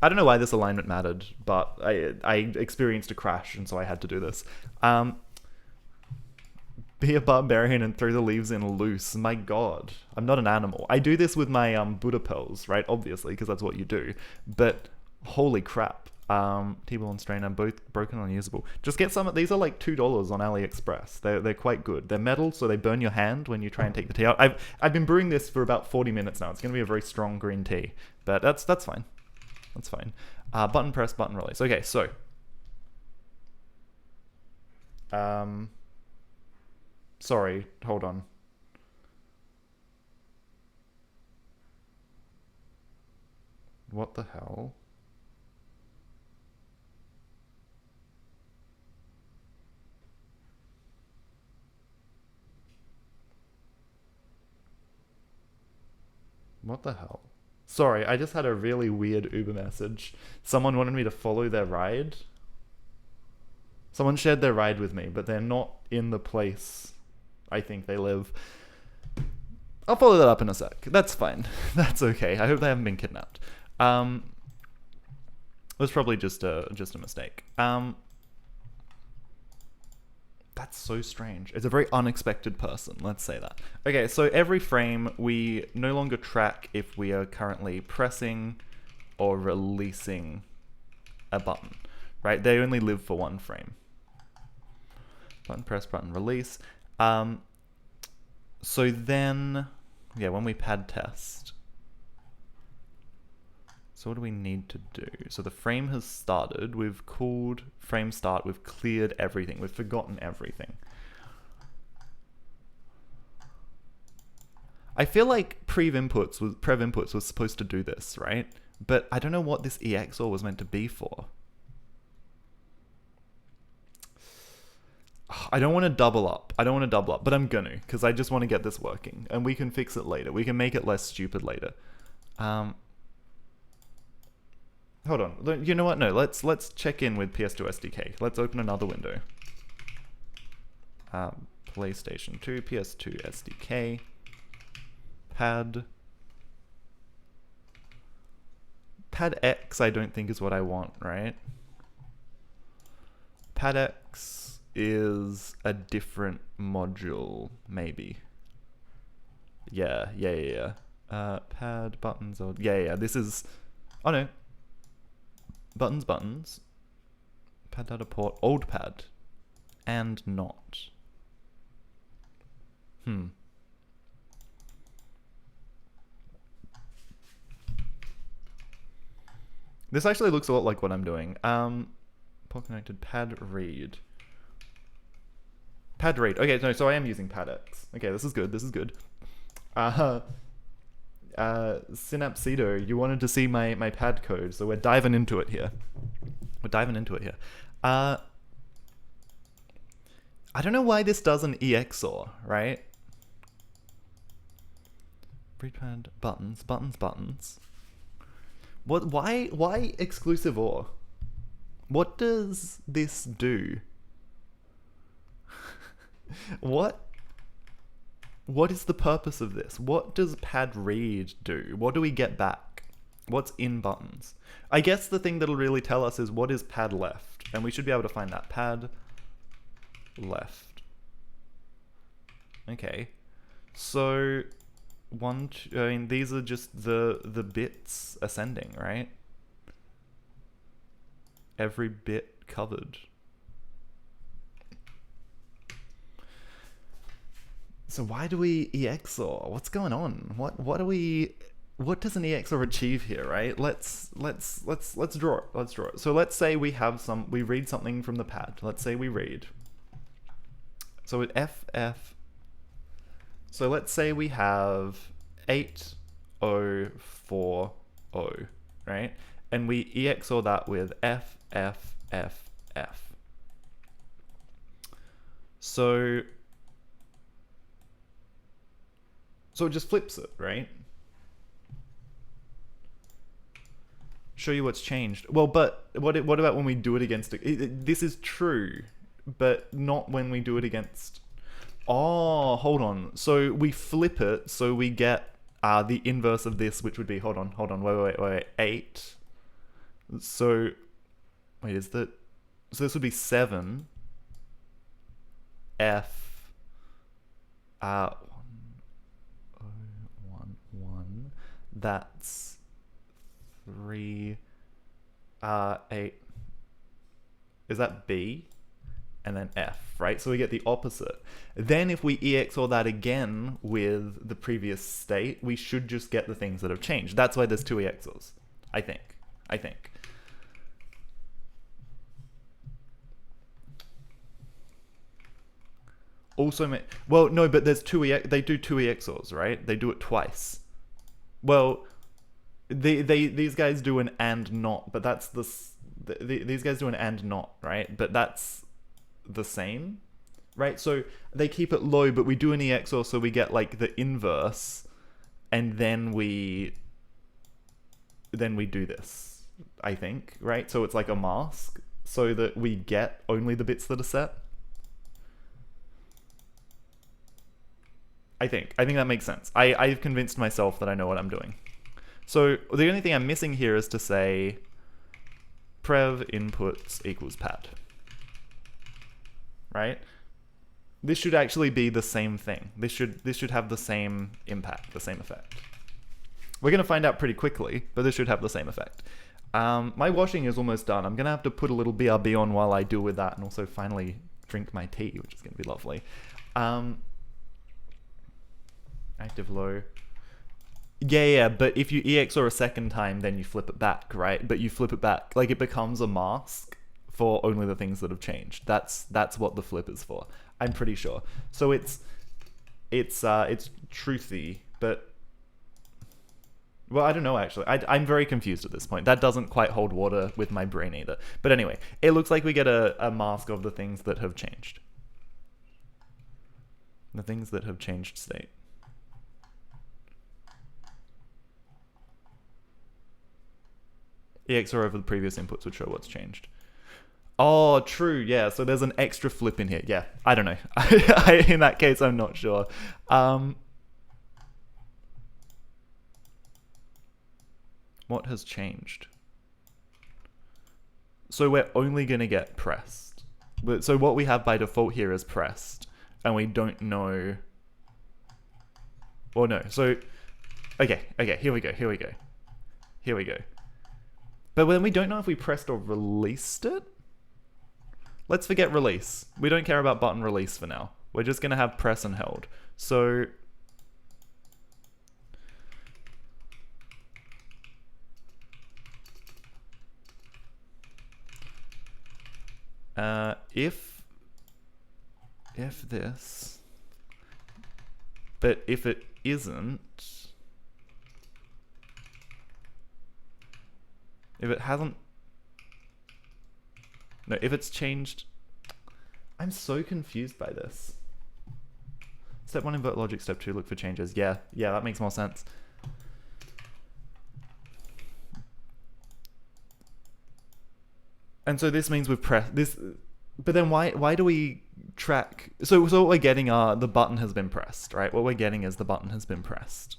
[SPEAKER 1] I don't know why this alignment mattered, but I experienced a crash, and so I had to do this. Be a barbarian and throw the leaves in loose. My god. I'm not an animal. I do this with my Buddha pearls, right? Obviously, because that's what you do. But holy crap. T-ball and strainer, both broken and unusable. Just get some. These are like $2 on AliExpress. They're quite good. They're metal, so they burn your hand when you try and take the tea out. I've been brewing this for about 40 minutes now. It's going to be a very strong green tea. But that's fine. That's fine. Button press, button release. Okay, so. Sorry, hold on. What the hell? What the hell? Sorry, I just had a really weird Uber message. Someone wanted me to follow their ride. Someone shared their ride with me, but they're not in the place I think they live. I'll follow that up in a sec. That's fine. That's okay. I hope they haven't been kidnapped. It was probably just a mistake. That's so strange. It's a very unexpected person, let's say that. Okay, so every frame, we no longer track if we are currently pressing or releasing a button, right? They only live for one frame. Button press, button release. So then, yeah, when we pad test, so what do we need to do? So the frame has started, we've called frame start, we've cleared everything, we've forgotten everything. I feel like prev inputs was supposed to do this, right? But I don't know what this EXOR was meant to be for. I don't want to double up, but I'm gonna, because I just want to get this working, and we can fix it later. We can make it less stupid later. Hold on. You know what? No, let's check in with PS2 SDK. Let's open another window. PlayStation 2, PS2 SDK, pad X. I don't think is what I want, right? Pad X is a different module, maybe. Yeah. Pad, buttons, or... Yeah, this is... Oh, no. Buttons. Pad data port, old pad. And not. This actually looks a lot like what I'm doing. Port connected, pad read. Pad read. Okay, no, so I am using pad X. Okay, this is good. Synapsedo, you wanted to see my pad code, so we're diving into it here. I don't know why this does an EXOR, right? Read pad, buttons. What? Why exclusive OR? What does this do? What is the purpose of this? What does pad read do? What do we get back? What's in buttons? I guess the thing that'll really tell us is what is pad left, and we should be able to find that. Pad left. Okay, so these are just the bits ascending, right? Every bit covered. So why do we EXOR? What's going on? What does an EXOR achieve here, right? Let's draw it. So let's say we read something from the pad. Let's say we read. So with FF. So let's say we have 8040, right? And we EXOR that with FFFF. So it just flips it, right? Show you what's changed. Well, but what about when we do it against it? This is true, but not when we do it against... Oh, hold on. So we flip it, so we get the inverse of this, which would be... Hold on. Wait. 8. So... Wait, is that... So this would be 7. F... 1. That's 3. 8. Is that B? And then F, right? So we get the opposite. Then if we EXOR that again with the previous state, we should just get the things that have changed. That's why there's 2 EXORs, I think. Also, well, no, but there's they do 2 EXORs, right? They do it twice. Well, these guys do an and not, but that's these guys do an and not, right? But that's the same, right? So they keep it low, but we do an EXOR, so we get like the inverse, and then we do this, I think, right? So it's like a mask, so that we get only the bits that are set. I think that makes sense. I've convinced myself that I know what I'm doing. So the only thing I'm missing here is to say prev inputs equals pad. Right? This should actually be the same thing. This should have the same impact, the same effect. We're going to find out pretty quickly, but this should have the same effect. My washing is almost done. I'm going to have to put a little BRB on while I deal with that, and also finally drink my tea, which is going to be lovely. Active low. Yeah, but if you EXOR a second time, then you flip it back, right? But you flip it back, like it becomes a mask for only the things that have changed. That's what the flip is for. I'm pretty sure. So it's truthy, but well, I don't know actually. I'm very confused at this point. That doesn't quite hold water with my brain either. But anyway, it looks like we get a mask of the things that have changed. The things that have changed state. EXOR over the previous inputs would show what's changed. Oh, true, yeah. So there's an extra flip in here. Yeah, I don't know. In that case, I'm not sure. What has changed? So we're only going to get pressed. So what we have by default here is pressed, and we don't know. Or no, so okay, here we go. But then we don't know if we pressed or released it. Let's forget release. We don't care about button release for now. We're just gonna have press and held. So if this, but if it isn't, if it hasn't, no, if it's changed, I'm so confused by this. Step 1, invert logic. Step 2, look for changes. Yeah, that makes more sense. And so this means we've pressed this, but then why do we track? So what we're getting are the button has been pressed, right? What we're getting is the button has been pressed.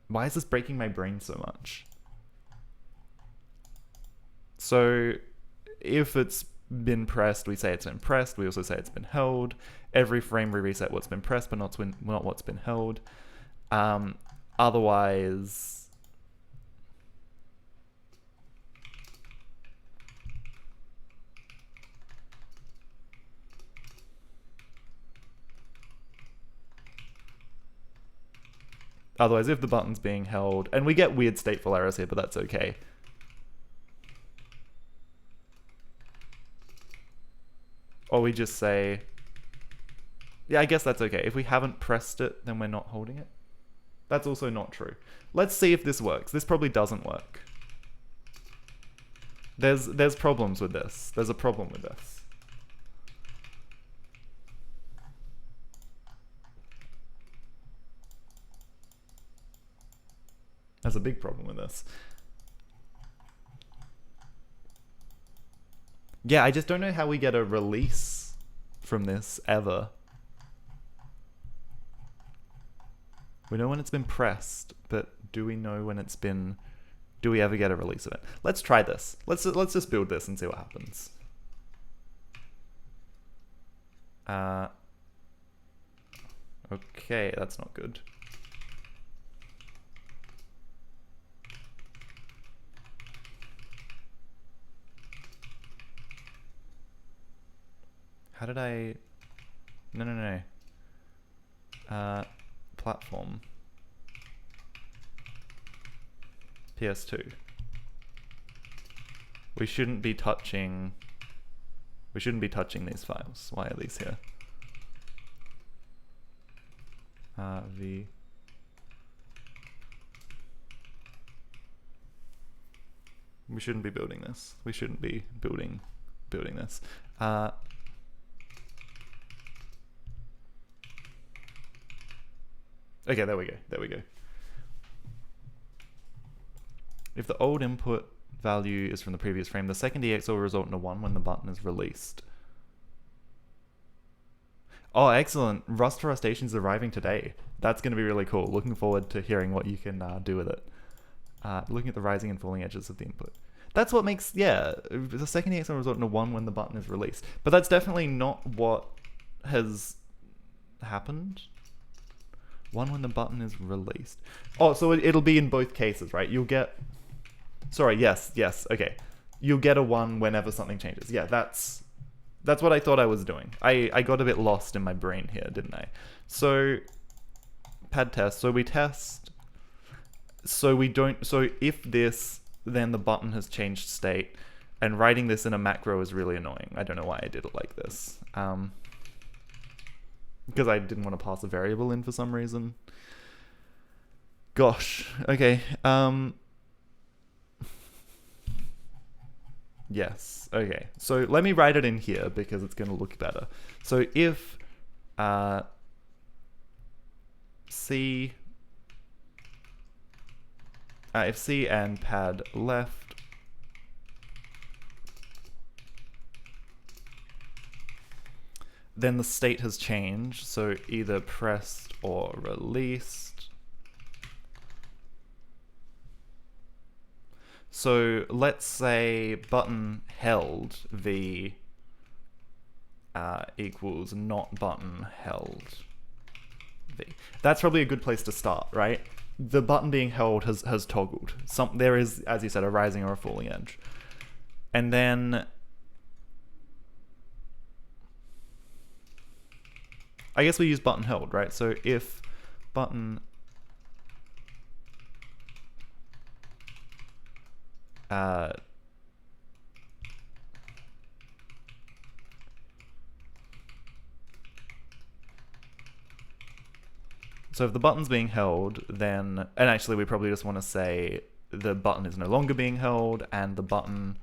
[SPEAKER 1] Why is this breaking my brain so much? So if it's been pressed, we say it's been pressed. We also say it's been held. Every frame we reset what's been pressed, but not what's been held. Otherwise, if the button's being held, and we get weird stateful errors here, but that's okay. Or we just say, yeah, I guess that's okay. If we haven't pressed it, then we're not holding it. That's also not true. Let's see if this works. This probably doesn't work. There's problems with this. There's a problem with this. There's a big problem with this. Yeah, I just don't know how we get a release from this ever. We know when it's been pressed, but do we know when it's been... Do we ever get a release of it? Let's try this. Let's just build this and see what happens. Okay, that's not good. How did I... No. Platform. PS2. We shouldn't be touching these files. Why are these here? We shouldn't be building this. We shouldn't be building this. Okay, there we go. If the old input value is from the previous frame, the second EX will result in a 1 when the button is released. Oh, excellent. Rust for Rustation's arriving today. That's going to be really cool. Looking forward to hearing what you can do with it. Looking at the rising and falling edges of the input. That's what makes, yeah, the second EX will result in a 1 when the button is released. But that's definitely not what has happened. 1 when the button is released. Oh, so it'll be in both cases, right? You'll get... Sorry, yes, okay. You'll get a 1 whenever something changes. Yeah, that's what I thought I was doing. I got a bit lost in my brain here, didn't I? So, pad test. So we test... So we don't... So if this, then the button has changed state, and writing this in a macro is really annoying. I don't know why I did it like this. Because I didn't want to pass a variable in for some reason. Gosh. Okay. Yes. Okay. So let me write it in here because it's going to look better. So if C and pad left then the state has changed, so either pressed or released. So let's say button held v equals not button held V. That's probably a good place to start, right? The button being held has toggled. There is, as you said, a rising or a falling edge. And then I guess we use button held, right? So if button so if the button's being held, then, and actually we probably just want to say the button is no longer being held, and the button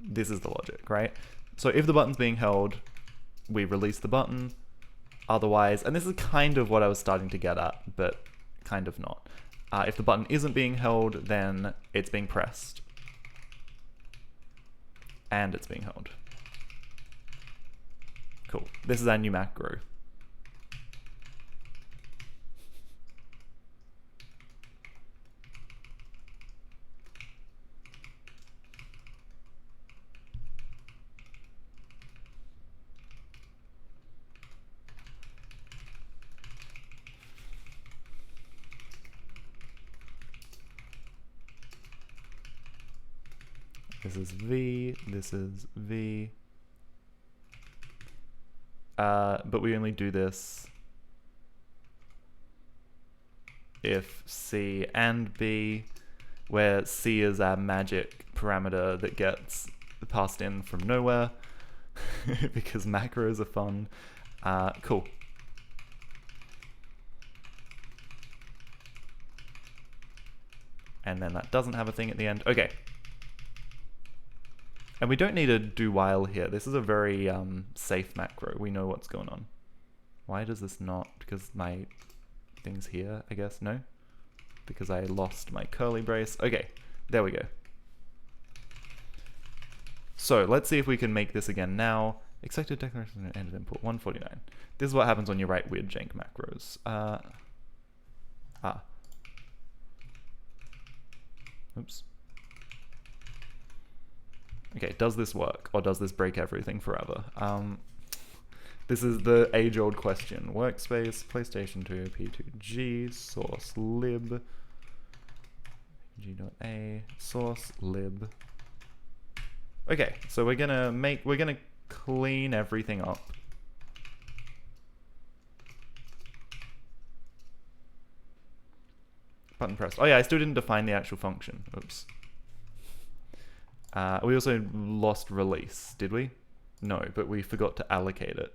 [SPEAKER 1] this is the logic, right? So if the button's being held, we release the button. Otherwise, and this is kind of what I was starting to get at, but kind of not. If the button isn't being held, then it's being pressed. And it's being held. Cool. This is our new macro. This is V, this is V. But we only do this if C and B, where C is our magic parameter that gets passed in from nowhere, because macros are fun. Cool. And then that doesn't have a thing at the end. Okay. And we don't need a do while here. This is a very safe macro. We know what's going on. Why does this not? Because my thing's here, I guess. No? Because I lost my curly brace. Okay, there we go. So let's see if we can make this again now. Expected declaration at end of import 149. This is what happens when you write weird jank macros. Oops. Okay, does this work, or does this break everything forever? This is the age-old question. Workspace, PlayStation 2, P2G, source lib, g.a, source lib. Okay, so we're gonna clean everything up. Button press. Oh yeah, I still didn't define the actual function. Oops. We also lost release, did we? No, but we forgot to allocate it.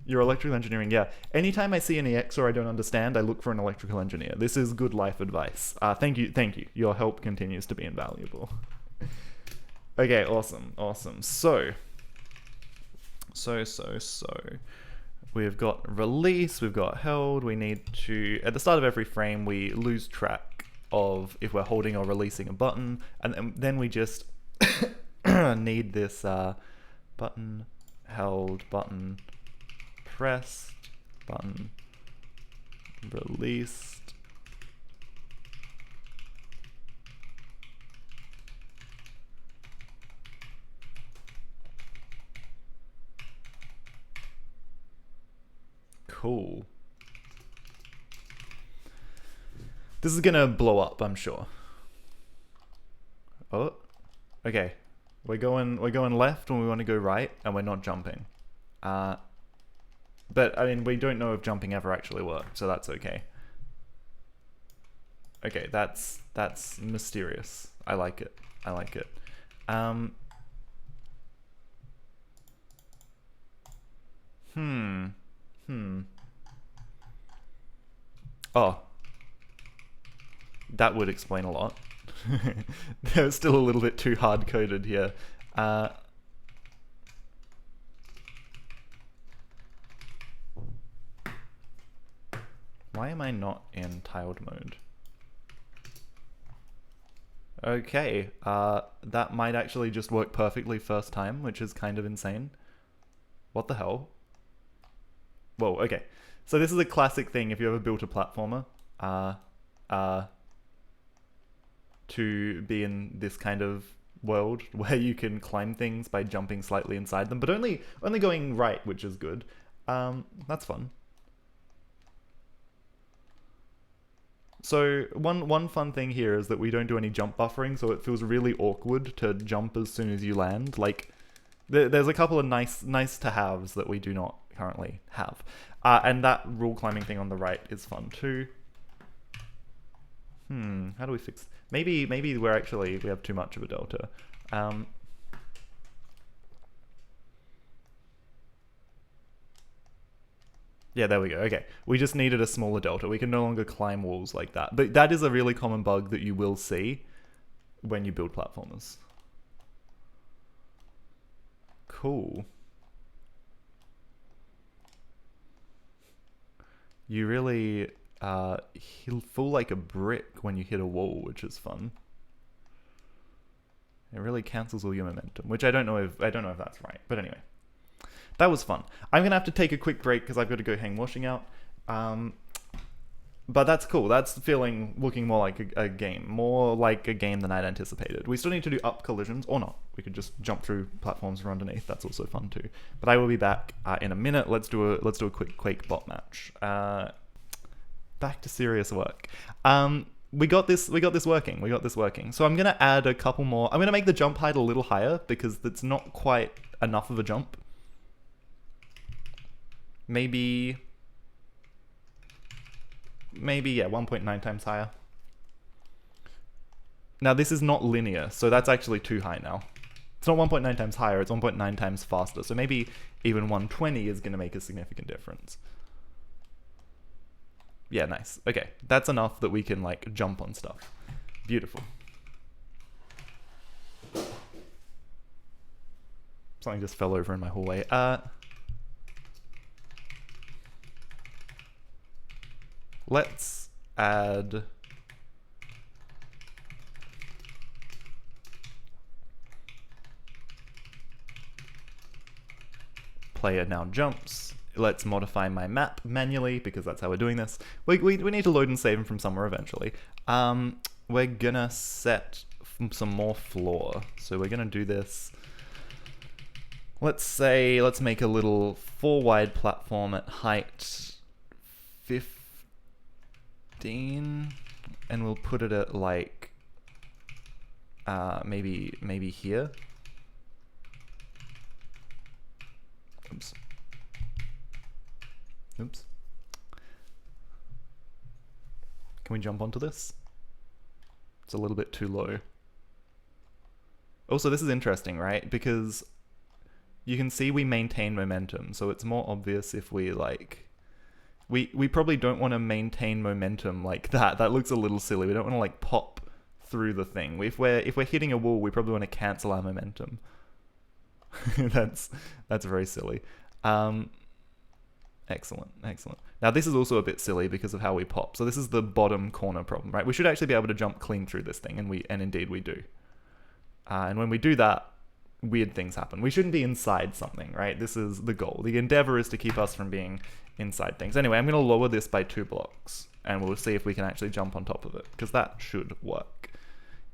[SPEAKER 1] You're electrical engineering, yeah. Anytime I see an EX or I don't understand, I look for an electrical engineer. This is good life advice. Thank you. Your help continues to be invaluable. Okay, awesome. So. We've got release, we've got held, we need to, at the start of every frame, we lose track of if we're holding or releasing a button, and then we just need this button held, button pressed, button released. Cool. This is gonna blow up, I'm sure. Oh, okay. We're going left when we want to go right, and we're not jumping. But I mean, we don't know if jumping ever actually worked, so that's okay. Okay, that's mysterious. I like it. Oh. That would explain a lot. They're still a little bit too hard-coded here. Why am I not in tiled mode? Okay, that might actually just work perfectly first time, which is kind of insane. What the hell? Whoa, okay. So this is a classic thing if you ever built a platformer, to be in this kind of world where you can climb things by jumping slightly inside them, but only going right, which is good. That's fun. So one fun thing here is that we don't do any jump buffering, so it feels really awkward to jump as soon as you land. Like, there's a couple of nice to haves that we do not currently have. And that rule climbing thing on the right is fun too. How do we fix... Maybe we have too much of a delta. Yeah, there we go. Okay, we just needed a smaller delta. We can no longer climb walls like that. But that is a really common bug that you will see when you build platformers. Cool. You really he'll fall like a brick when you hit a wall, which is fun. It really cancels all your momentum, which I don't know if that's right, but anyway. That was fun. I'm gonna have to take a quick break because I've got to go hang washing out. But that's cool. That's looking more like a game. More like a game than I'd anticipated. We still need to do up collisions, or not. We could just jump through platforms from underneath. That's also fun too. But I will be back in a minute. Let's do a quick Quake bot match. Back to serious work. We got this working. So I'm gonna add a couple more. I'm gonna make the jump height a little higher because it's not quite enough of a jump. Maybe yeah, 1.9 times higher. Now this is not linear, so that's actually too high now. It's not 1.9 times higher, it's 1.9 times faster. So maybe even 120 is gonna make a significant difference. Yeah, nice. Okay, that's enough that we can like jump on stuff. Beautiful. Something just fell over in my hallway. Let's add player now jumps. Let's modify my map manually because that's how we're doing this. We need to load and save them from somewhere eventually. We're gonna set some more floor. So we're gonna do this. Let's make a little 4 wide platform at height 15, and we'll put it at like maybe here. Oops. Can we jump onto this? It's a little bit too low. Also, this is interesting, right? Because you can see we maintain momentum, so it's more obvious if we like... We probably don't want to maintain momentum like that. That looks a little silly. We don't want to like pop through the thing. If we're hitting a wall, we probably want to cancel our momentum. That's very silly. Excellent. Now this is also a bit silly because of how we pop. So this is the bottom corner problem, right? We should actually be able to jump clean through this thing, and indeed we do. And when we do that, weird things happen. We shouldn't be inside something, right? This is the goal. The endeavor is to keep us from being inside things. Anyway, I'm going to lower this by 2 blocks, and we'll see if we can actually jump on top of it, because that should work.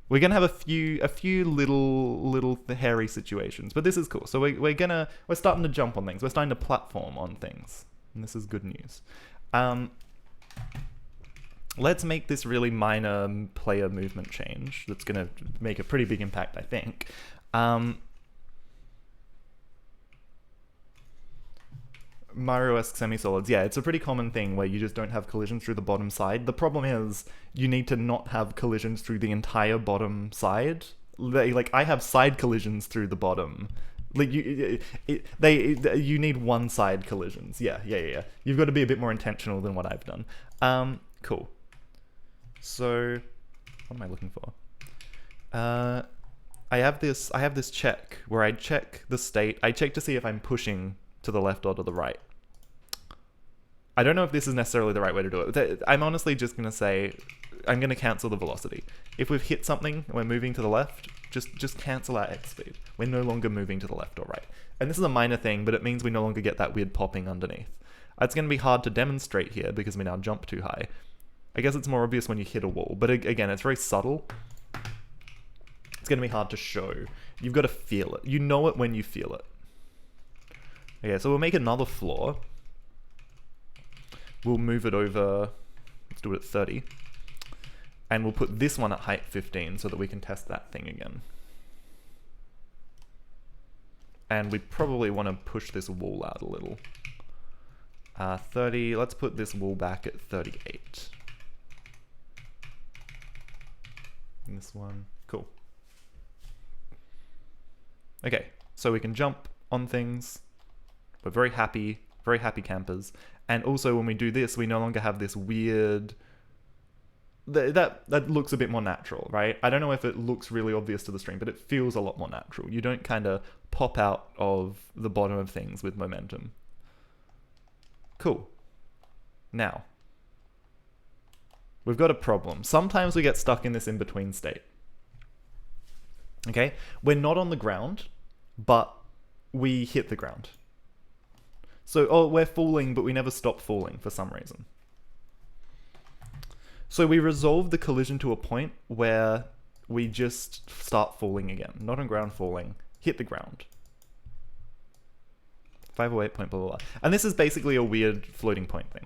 [SPEAKER 1] We're going to have a few little hairy situations, but this is cool. So we're starting to jump on things. We're starting to platform on things, and this is good news. Let's make this really minor player movement change that's going to make a pretty big impact, I think. Mario-esque semi-solids, yeah, it's a pretty common thing where you just don't have collisions through the bottom side. The problem is you need to not have collisions through the entire bottom side. Like, I have side collisions through the bottom. Like, you need one side collisions. Yeah. You've got to be a bit more intentional than what I've done. Cool. So, what am I looking for? I have this check where I check the state. I check to see if I'm pushing to the left or to the right. I don't know if this is necessarily the right way to do it. I'm honestly just going to say, I'm going to cancel the velocity. If we've hit something and we're moving to the left, just cancel our X speed. We're no longer moving to the left or right. And this is a minor thing, but it means we no longer get that weird popping underneath. That's going to be hard to demonstrate here because we now jump too high. I guess it's more obvious when you hit a wall, but again, it's very subtle. It's going to be hard to show. You've got to feel it. You know it when you feel it. Okay, so we'll make another floor. We'll move it over, let's do it at 30. And we'll put this one at height 15 so that we can test that thing again. And we probably want to push this wall out a little. 30, let's put this wall back at 38. And this one, cool. Okay, so we can jump on things. We're very happy campers. And also when we do this, we no longer have this weird... That looks a bit more natural, right? I don't know if it looks really obvious to the stream, but it feels a lot more natural. You don't kind of pop out of the bottom of things with momentum. Cool. Now, we've got a problem. Sometimes we get stuck in this in-between state. Okay? We're not on the ground, but we hit the ground. So, oh, we're falling, but we never stop falling for some reason. So we resolve the collision to a point where we just start falling again. Not on ground falling, hit the ground. 508 point blah blah blah. And this is basically a weird floating point thing.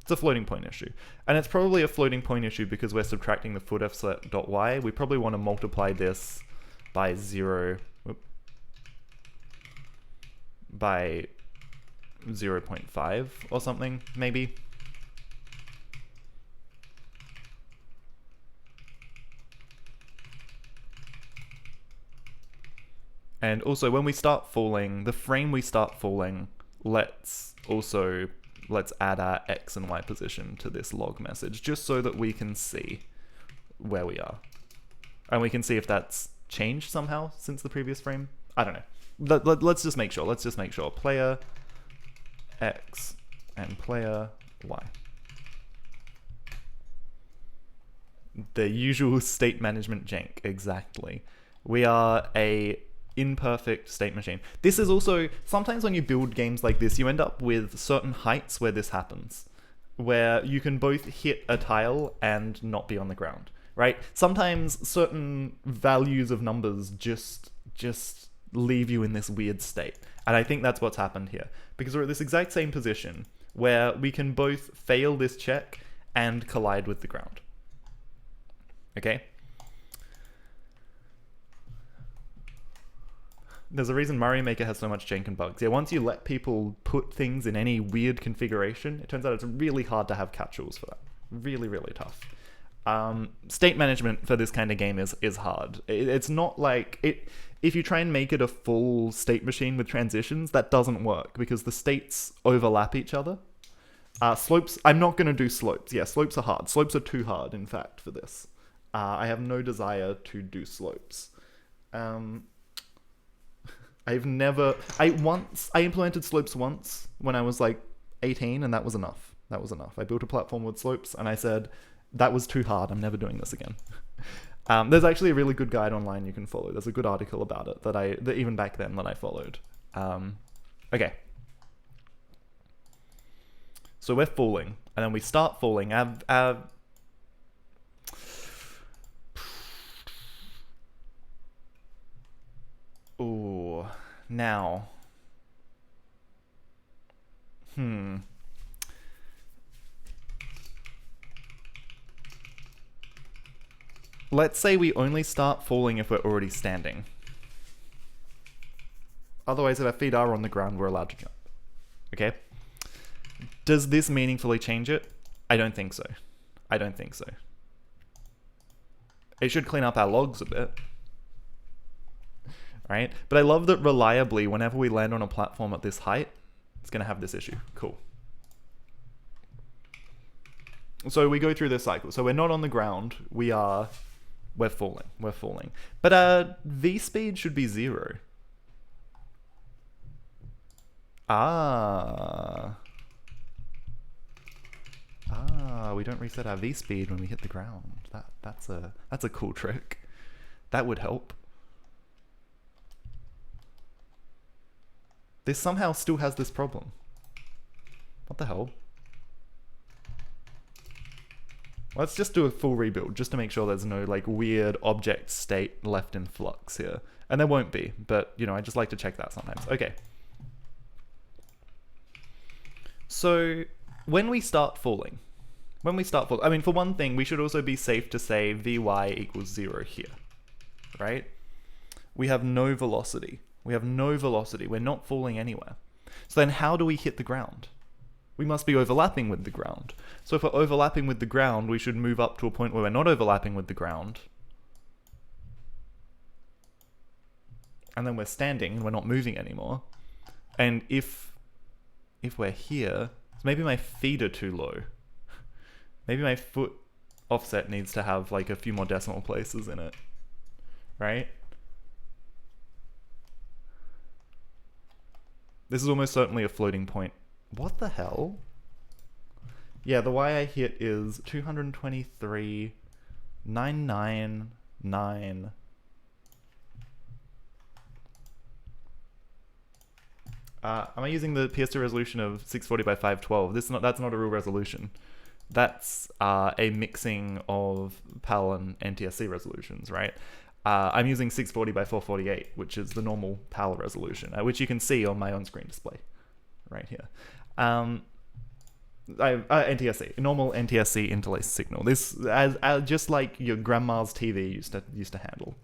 [SPEAKER 1] It's a floating point issue. And it's probably a floating point issue because we're subtracting the foot offset.y. We probably want to multiply this by 0.5 or something, maybe. And also when we start falling, the frame we start falling, let's add our X and Y position to this log message, just so that we can see where we are. And we can see if that's changed somehow since the previous frame. I don't know. Let's just make sure. Let's just make sure. Player X and player Y. The usual state management jank, exactly. We are a imperfect state machine. This is also, sometimes when you build games like this, you end up with certain heights where this happens, where you can both hit a tile and not be on the ground, right? Sometimes certain values of numbers just leave you in this weird state. And I think that's what's happened here, because we're at this exact same position where we can both fail this check and collide with the ground. Okay? There's a reason Mario Maker has so much jank and bugs. Yeah, once you let people put things in any weird configuration, it turns out it's really hard to have catch-alls for that. Really, really tough. State management for this kind of game is hard. It's not like... If you try and make it a full state machine with transitions, that doesn't work because the states overlap each other. Slopes... I'm not going to do slopes. Yeah, slopes are hard. Slopes are too hard, in fact, for this. I have no desire to do slopes. I implemented slopes once when I was like 18 and that was enough. That was enough. I built a platform with slopes and I said, that was too hard. I'm never doing this again. There's actually a really good guide online you can follow. There's a good article about it that even back then that I followed. Okay. So we're falling and then we start falling. Ooh, now. Let's say we only start falling if we're already standing. Otherwise, if our feet are on the ground, we're allowed to jump. Okay? Does this meaningfully change it? I don't think so. I don't think so. It should clean up our logs a bit. Right? But I love that reliably, whenever we land on a platform at this height, it's going to have this issue. Cool. So we go through this cycle. So we're not on the ground. We're falling. We're falling. But V speed should be 0. We don't reset our V speed when we hit the ground. That's a cool trick. That would help. This somehow still has this problem. What the hell? Let's just do a full rebuild just to make sure there's no like weird object state left in flux here. And there won't be, but you know, I just like to check that sometimes. Okay. So when we start falling, I mean, for one thing, we should also be safe to say Vy equals 0 here, right? We have no velocity. We're not falling anywhere. So then how do we hit the ground? We must be overlapping with the ground. So if we're overlapping with the ground, we should move up to a point where we're not overlapping with the ground. And then we're standing and we're not moving anymore. And if we're here, so maybe my feet are too low. Maybe my foot offset needs to have like a few more decimal places in it, right? This is almost certainly a floating point. What the hell? Yeah, the Y I hit is 223,999. Am I using the PS2 resolution of 640 by 512? That's not a real resolution. That's a mixing of PAL and NTSC resolutions, right? I'm using 640 by 448, which is the normal PAL resolution, which you can see on my on-screen display right here. NTSC, normal NTSC interlaced signal. This as just like your grandma's TV used to handle.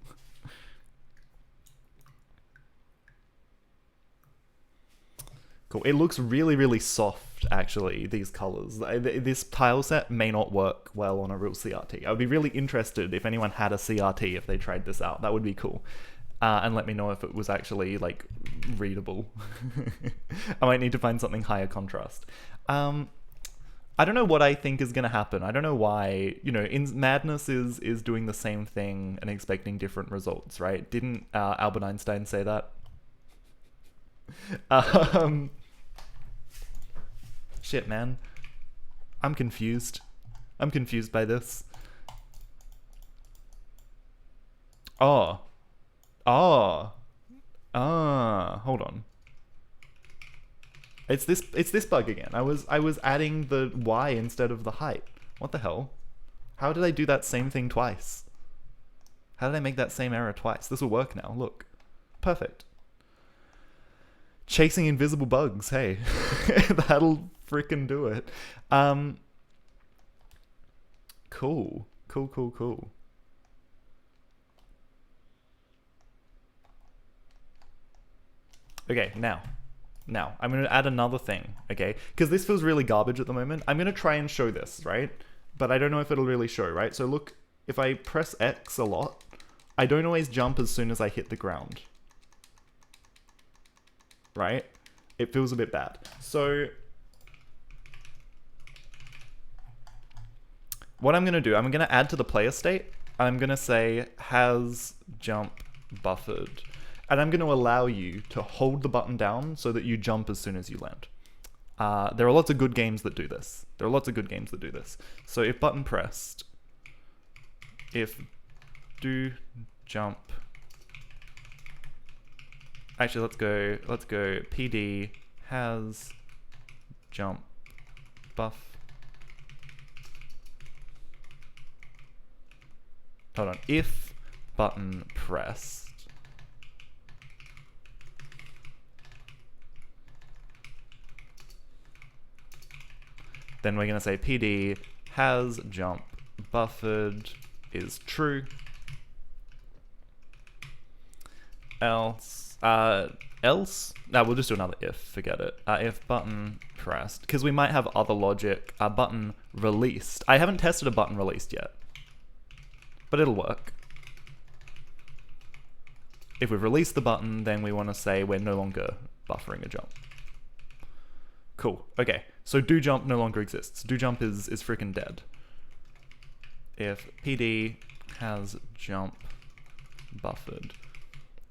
[SPEAKER 1] Cool. It looks really, really soft, actually, these colors. This tile set may not work well on a real CRT. I would be really interested if anyone had a CRT if they tried this out. That would be cool. And let me know if it was actually, like, readable. I might need to find something higher contrast. I don't know what I think is going to happen. I don't know why, you know, Madness is doing the same thing and expecting different results, right? Didn't Albert Einstein say that? Shit, man. I'm confused. I'm confused by this. Hold on. It's this bug again. I was adding the Y instead of the height. What the hell? How did I do that same thing twice? How did I make that same error twice? This will work now. Look. Perfect. Chasing invisible bugs, hey. That'll freaking do it. Cool. Okay, now I'm going to add another thing, okay? Because this feels really garbage at the moment. I'm going to try and show this, right? But I don't know if it'll really show, right? So look, if I press X a lot, I don't always jump as soon as I hit the ground. Right? It feels a bit bad. So what I'm going to do, I'm going to add to the player state. I'm going to say has jump buffered. And I'm going to allow you to hold the button down so that you jump as soon as you land. There are lots of good games that do this. So if button pressed, if do jump. Actually, let's go PD has jump buff. Hold on. If button pressed, then we're going to say PD has jump buffered is true. Else, no, we'll just do another if, forget it. If button pressed, because we might have other logic. Button released. I haven't tested a button released yet, but it'll work. If we've released the button, then we want to say we're no longer buffering a jump. Cool, okay. So do jump no longer exists. Do jump is freaking dead. If PD has jump buffered.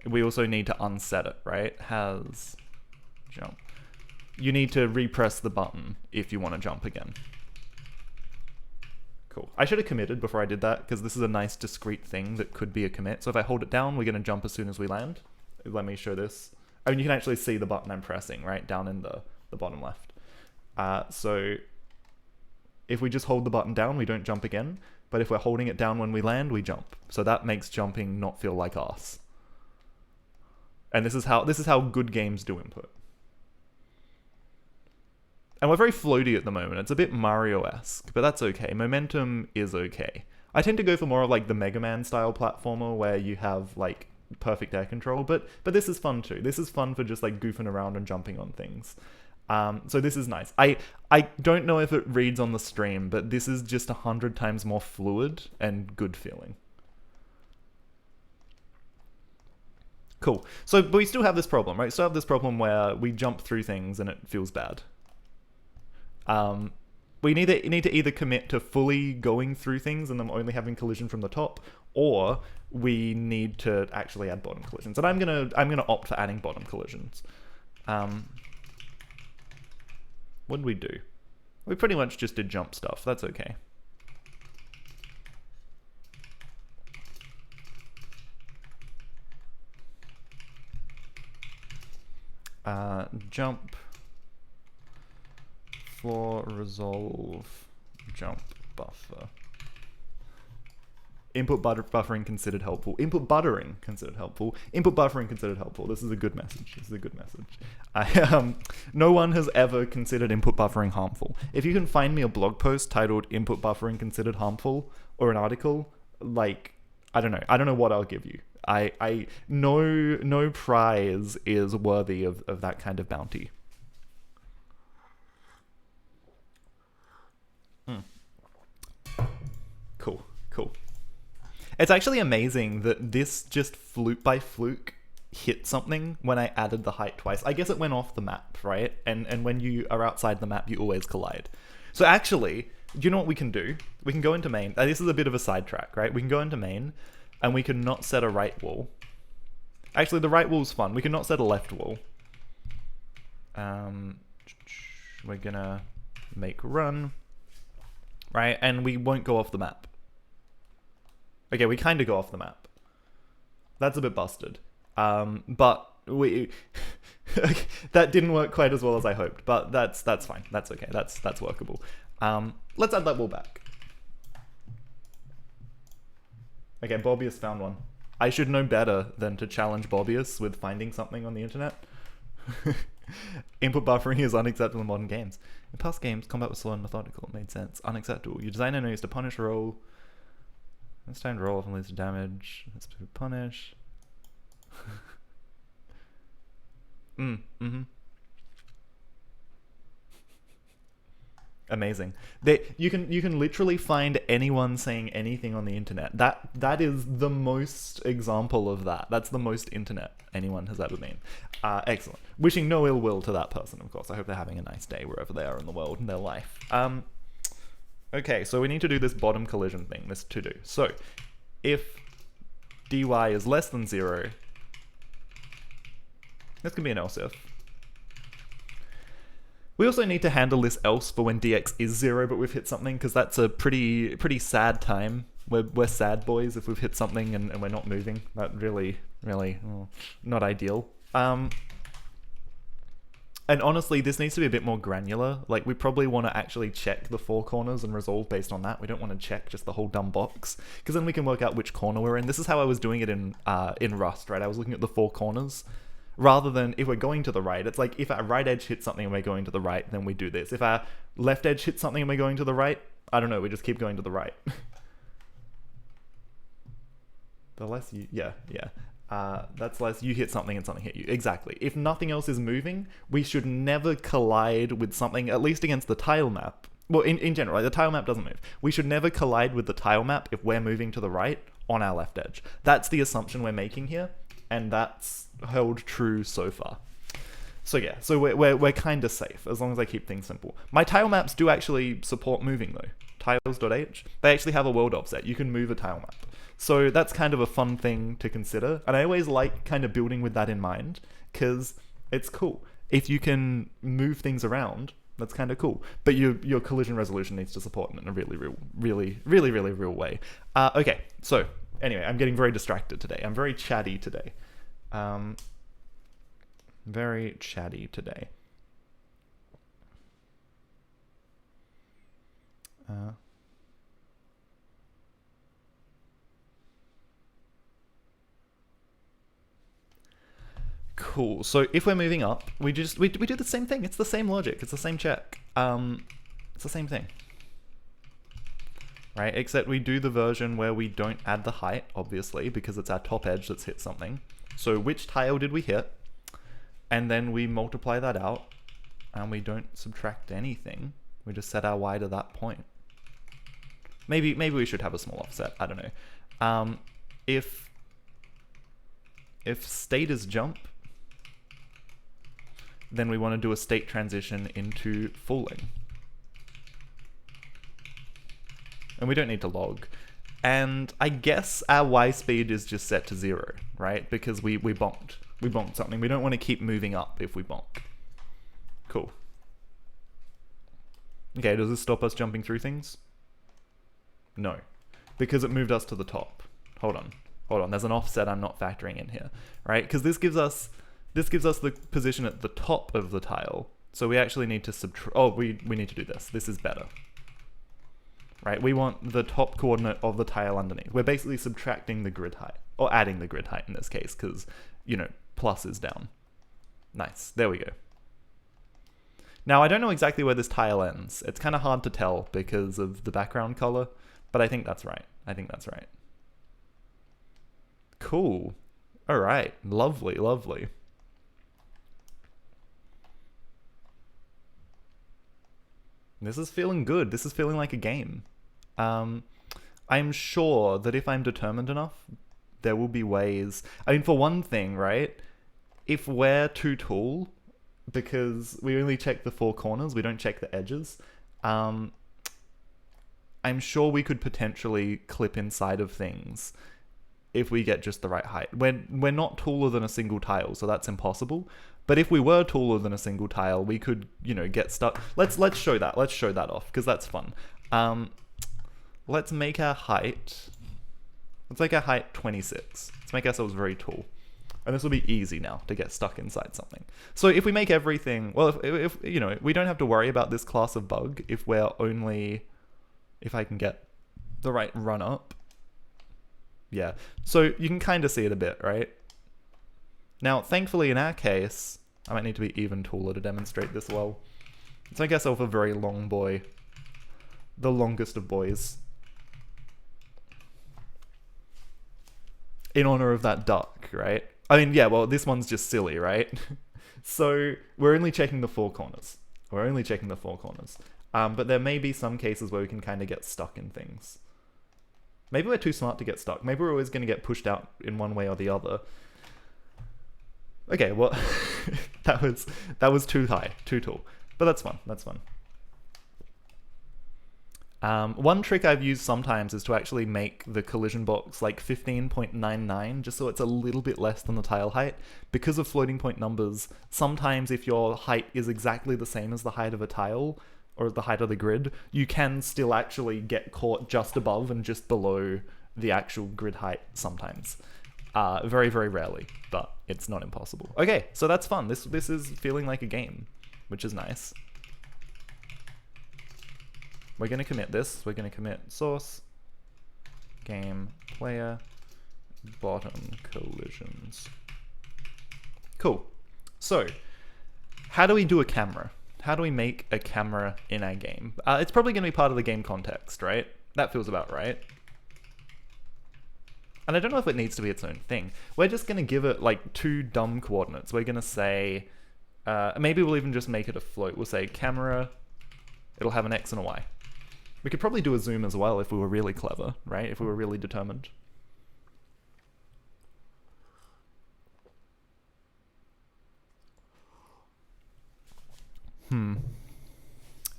[SPEAKER 1] We also need to unset it, right? Has jump. You need to repress the button if you want to jump again. Cool. I should have committed before I did that, because this is a nice discrete thing that could be a commit. So if I hold it down, we're going to jump as soon as we land. Let me show this. I mean, you can actually see the button I'm pressing, right? Down in the bottom left. So if we just hold the button down, we don't jump again. But if we're holding it down when we land, we jump. So that makes jumping not feel like arse. And this is how good games do input. And we're very floaty at the moment. It's a bit Mario-esque, but that's okay. Momentum is okay. I tend to go for more of like the Mega Man style platformer where you have like perfect air control, but this is fun too. This is fun for just like goofing around and jumping on things. So this is nice. I don't know if it reads on the stream, but this is just 100 times more fluid and good feeling. Cool. So, but we still have this problem, right? Still have this problem where we jump through things and it feels bad. We need to either commit to fully going through things and them only having collision from the top, or we need to actually add bottom collisions. And I'm gonna opt for adding bottom collisions. What did we do? We pretty much just did jump stuff. That's okay. Jump, floor, resolve, jump, buffer. Input buffering considered helpful. Input buttering considered helpful. Input buffering considered helpful. This is a good message. This is a good message. No one has ever considered input buffering harmful. If you can find me a blog post titled "Input buffering considered harmful" or an article, like, I don't know what I'll give you. No prize is worthy of that kind of bounty. Cool. It's actually amazing that this just fluke by fluke hit something when I added the height twice. I guess it went off the map, right? And when you are outside the map, you always collide. So actually, do you know what we can do? We can go into main. This is a bit of a sidetrack, right? We can go into main, and we can not set a right wall. Actually, the right wall's fun. We can not set a left wall. We're gonna make run, right? And we won't go off the map. Okay, we kind of go off the map. That's a bit busted. But we that didn't work quite as well as I hoped. But that's fine. That's okay. That's workable. Let's add that wall back. Okay, Bobius found one. I should know better than to challenge Bobius with finding something on the internet. Input buffering is unacceptable in modern games. In past games, combat was slow and methodical. It made sense. Unacceptable. Your designer knows to punish a roll. This time to roll often leads to damage. Let's punish. Amazing. You can literally find anyone saying anything on the internet. That is the most example of that. That's the most internet anyone has ever been. Excellent. Wishing no ill will to that person, of course. I hope they're having a nice day wherever they are in the world in their life. Okay, so we need to do this bottom collision thing, this to do. So, if dy is less than 0, this can be an else if. We also need to handle this else for when dx is 0, but we've hit something, because that's a pretty sad time. We're sad boys if we've hit something and we're not moving. That really, not ideal. And honestly, this needs to be a bit more granular. Like, we probably want to actually check the 4 corners and resolve based on that. We don't want to check just the whole dumb box, because then we can work out which corner we're in. This is how I was doing it in Rust, right? I was looking at the 4 corners. Rather than if we're going to the right, it's like if our right edge hits something and we're going to the right, then we do this. If our left edge hits something and we're going to the right, I don't know, we just keep going to the right. The less you, yeah. That's less you hit something and something hit you. Exactly. If nothing else is moving, we should never collide with something, at least against the tile map. Well, in general, like, the tile map doesn't move. We should never collide with the tile map if we're moving to the right on our left edge. That's the assumption we're making here, and that's held true so far. So yeah, so we're kind of safe as long as I keep things simple. My tile maps do actually support moving though. Tiles.h, they actually have a world offset. You can move a tile map. So that's kind of a fun thing to consider. And I always like kind of building with that in mind, because it's cool. If you can move things around, that's kind of cool. But your collision resolution needs to support it in a really real way. Okay, so anyway, I'm getting very distracted today. I'm very chatty today. Very chatty today. Uh, cool. So if we're moving up, we do the same thing. It's the same logic. It's the same check. It's the same thing. Right, except we do the version where we don't add the height, obviously, because it's our top edge that's hit something. So which tile did we hit? And then we multiply that out, and we don't subtract anything. We just set our y to that point. Maybe we should have a small offset, I don't know. If state is jump, then we want to do a state transition into falling. And we don't need to log. And I guess our y speed is just set to 0, right? Because we bonked. We bonked something. We don't want to keep moving up if we bonk. Cool. Okay, does this stop us jumping through things? No. Because it moved us to the top. Hold on. There's an offset I'm not factoring in here, right? Because this gives us the position at the top of the tile. So we actually need to subtract. Oh, we need to do this. This is better. Right, we want the top coordinate of the tile underneath. We're basically subtracting the grid height, or adding the grid height in this case, because, you know, plus is down. Nice, there we go. Now, I don't know exactly where this tile ends. It's kind of hard to tell because of the background color, but I think that's right. Cool. All right, lovely. This is feeling good. This is feeling like a game. I'm sure that if I'm determined enough, there will be ways. I mean, for one thing, right? If we're too tall, because we only check the 4 corners, we don't check the edges, I'm sure we could potentially clip inside of things if we get just the right height. We're not taller than a single tile, so that's impossible. But if we were taller than a single tile, we could, you know, get stuck. Let's show that. Let's show that off, because that's fun. Let's make our height 26. Let's make ourselves very tall. And this will be easy now to get stuck inside something. So if we make everything, well, if you know, we don't have to worry about this class of bug if we're only, if I can get the right run up. Yeah, so you can kind of see it a bit, right? Now, thankfully in our case, I might need to be even taller to demonstrate this well. Let's make ourselves a very long boy. The longest of boys. In honor of that duck, right? I mean, yeah, well, this one's just silly, right? So, we're only checking the 4 corners. But there may be some cases where we can kind of get stuck in things. Maybe we're too smart to get stuck. Maybe we're always going to get pushed out in one way or the other. Okay, well, that was too high, too tall. But that's fun, one trick I've used sometimes is to actually make the collision box like 15.99, just so it's a little bit less than the tile height. Because of floating point numbers, sometimes if your height is exactly the same as the height of a tile, or the height of the grid, you can still actually get caught just above and just below the actual grid height sometimes. Very, very rarely, but it's not impossible. Okay, so that's fun. This is feeling like a game, which is nice. We're going to commit this. We're going to commit source, game, player, bottom collisions. Cool. So, how do we do a camera? How do we make a camera in our game? It's probably going to be part of the game context, right? That feels about right. And I don't know if it needs to be its own thing. We're just going to give it like 2 dumb coordinates. We're going to say, maybe we'll even just make it a float. We'll say camera, it'll have an X and a Y. We could probably do a zoom as well if we were really clever, right? If we were really determined.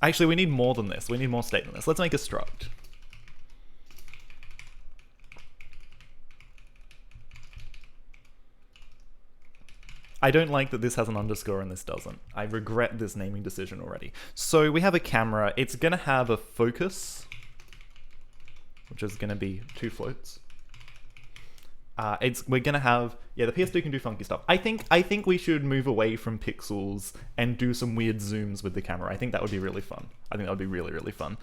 [SPEAKER 1] Actually, we need more than this. We need more state than this. Let's make a struct. I don't like that this has an underscore and this doesn't. I regret this naming decision already. So we have a camera. It's going to have a focus, which is going to be 2 floats. We're going to have, yeah, the PS2 can do funky stuff. I think we should move away from pixels and do some weird zooms with the camera. I think that would be really fun. I think that would be really, really fun.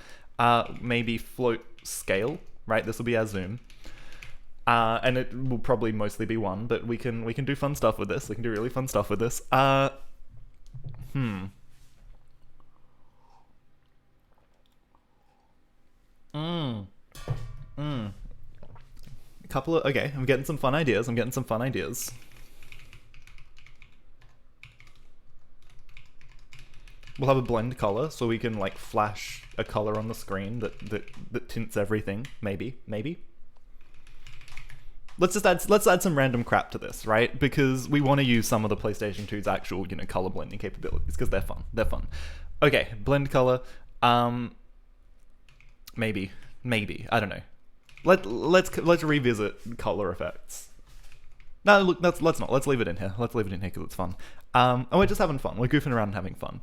[SPEAKER 1] maybe float scale, right? This will be our zoom. And it will probably mostly be 1, but we can do fun stuff with this. We can do really fun stuff with this. Okay, I'm getting some fun ideas. We'll have a blend color, so we can like flash a color on the screen that tints everything. Maybe. Let's add some random crap to this, right? Because we want to use some of the PlayStation 2's actual, color blending capabilities, because they're fun. Okay, blend color. Maybe. I don't know. Let's revisit color effects. No, look, let's not. Let's leave it in here. Because it's fun. And we're just having fun. We're goofing around and having fun.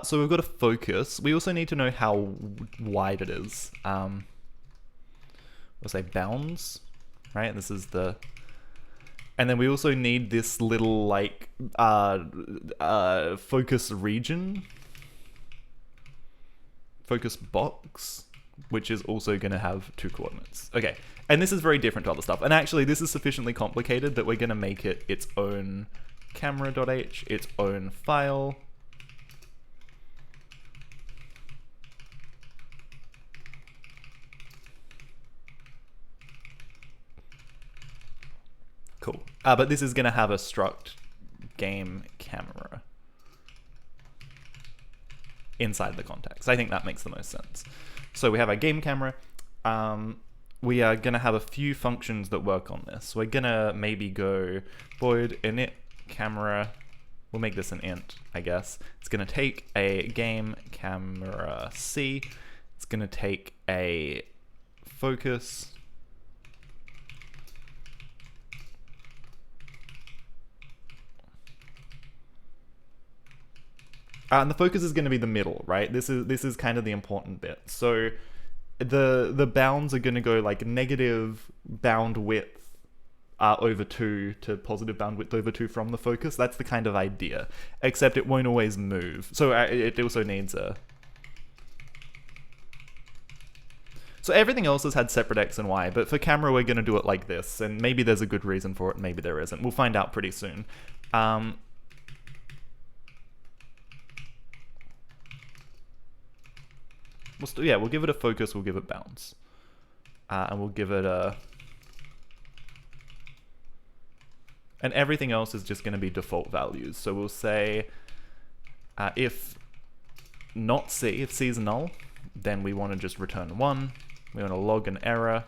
[SPEAKER 1] So we've got a focus. We also need to know how wide it is. We'll say bounds, right? This is the... And then we also need this little, like, focus region. Focus box, which is also going to have 2 coordinates. Okay, and this is very different to other stuff. And actually, this is sufficiently complicated that we're going to make it its own camera.h, its own file. Cool. But this is going to have a struct game camera inside the context. I think that makes the most sense. So we have our game camera. We are going to have a few functions that work on this. We're going to maybe go void init camera. We'll make this an int, I guess. It's going to take a game camera C. It's going to take a focus. And the focus is going to be the middle, right? This is kind of the important bit. So the bounds are going to go like negative bound width over 2 to positive bound width over 2 from the focus. That's the kind of idea, except it won't always move. So it also needs a... So everything else has had separate X and Y, but for camera we're going to do it like this, and maybe there's a good reason for it, maybe there isn't. We'll find out pretty soon. We'll give it a focus, we'll give it bounds. And we'll give it a... And everything else is just going to be default values. So we'll say if not C, if C is null, then we want to just return 1. We want to log an error.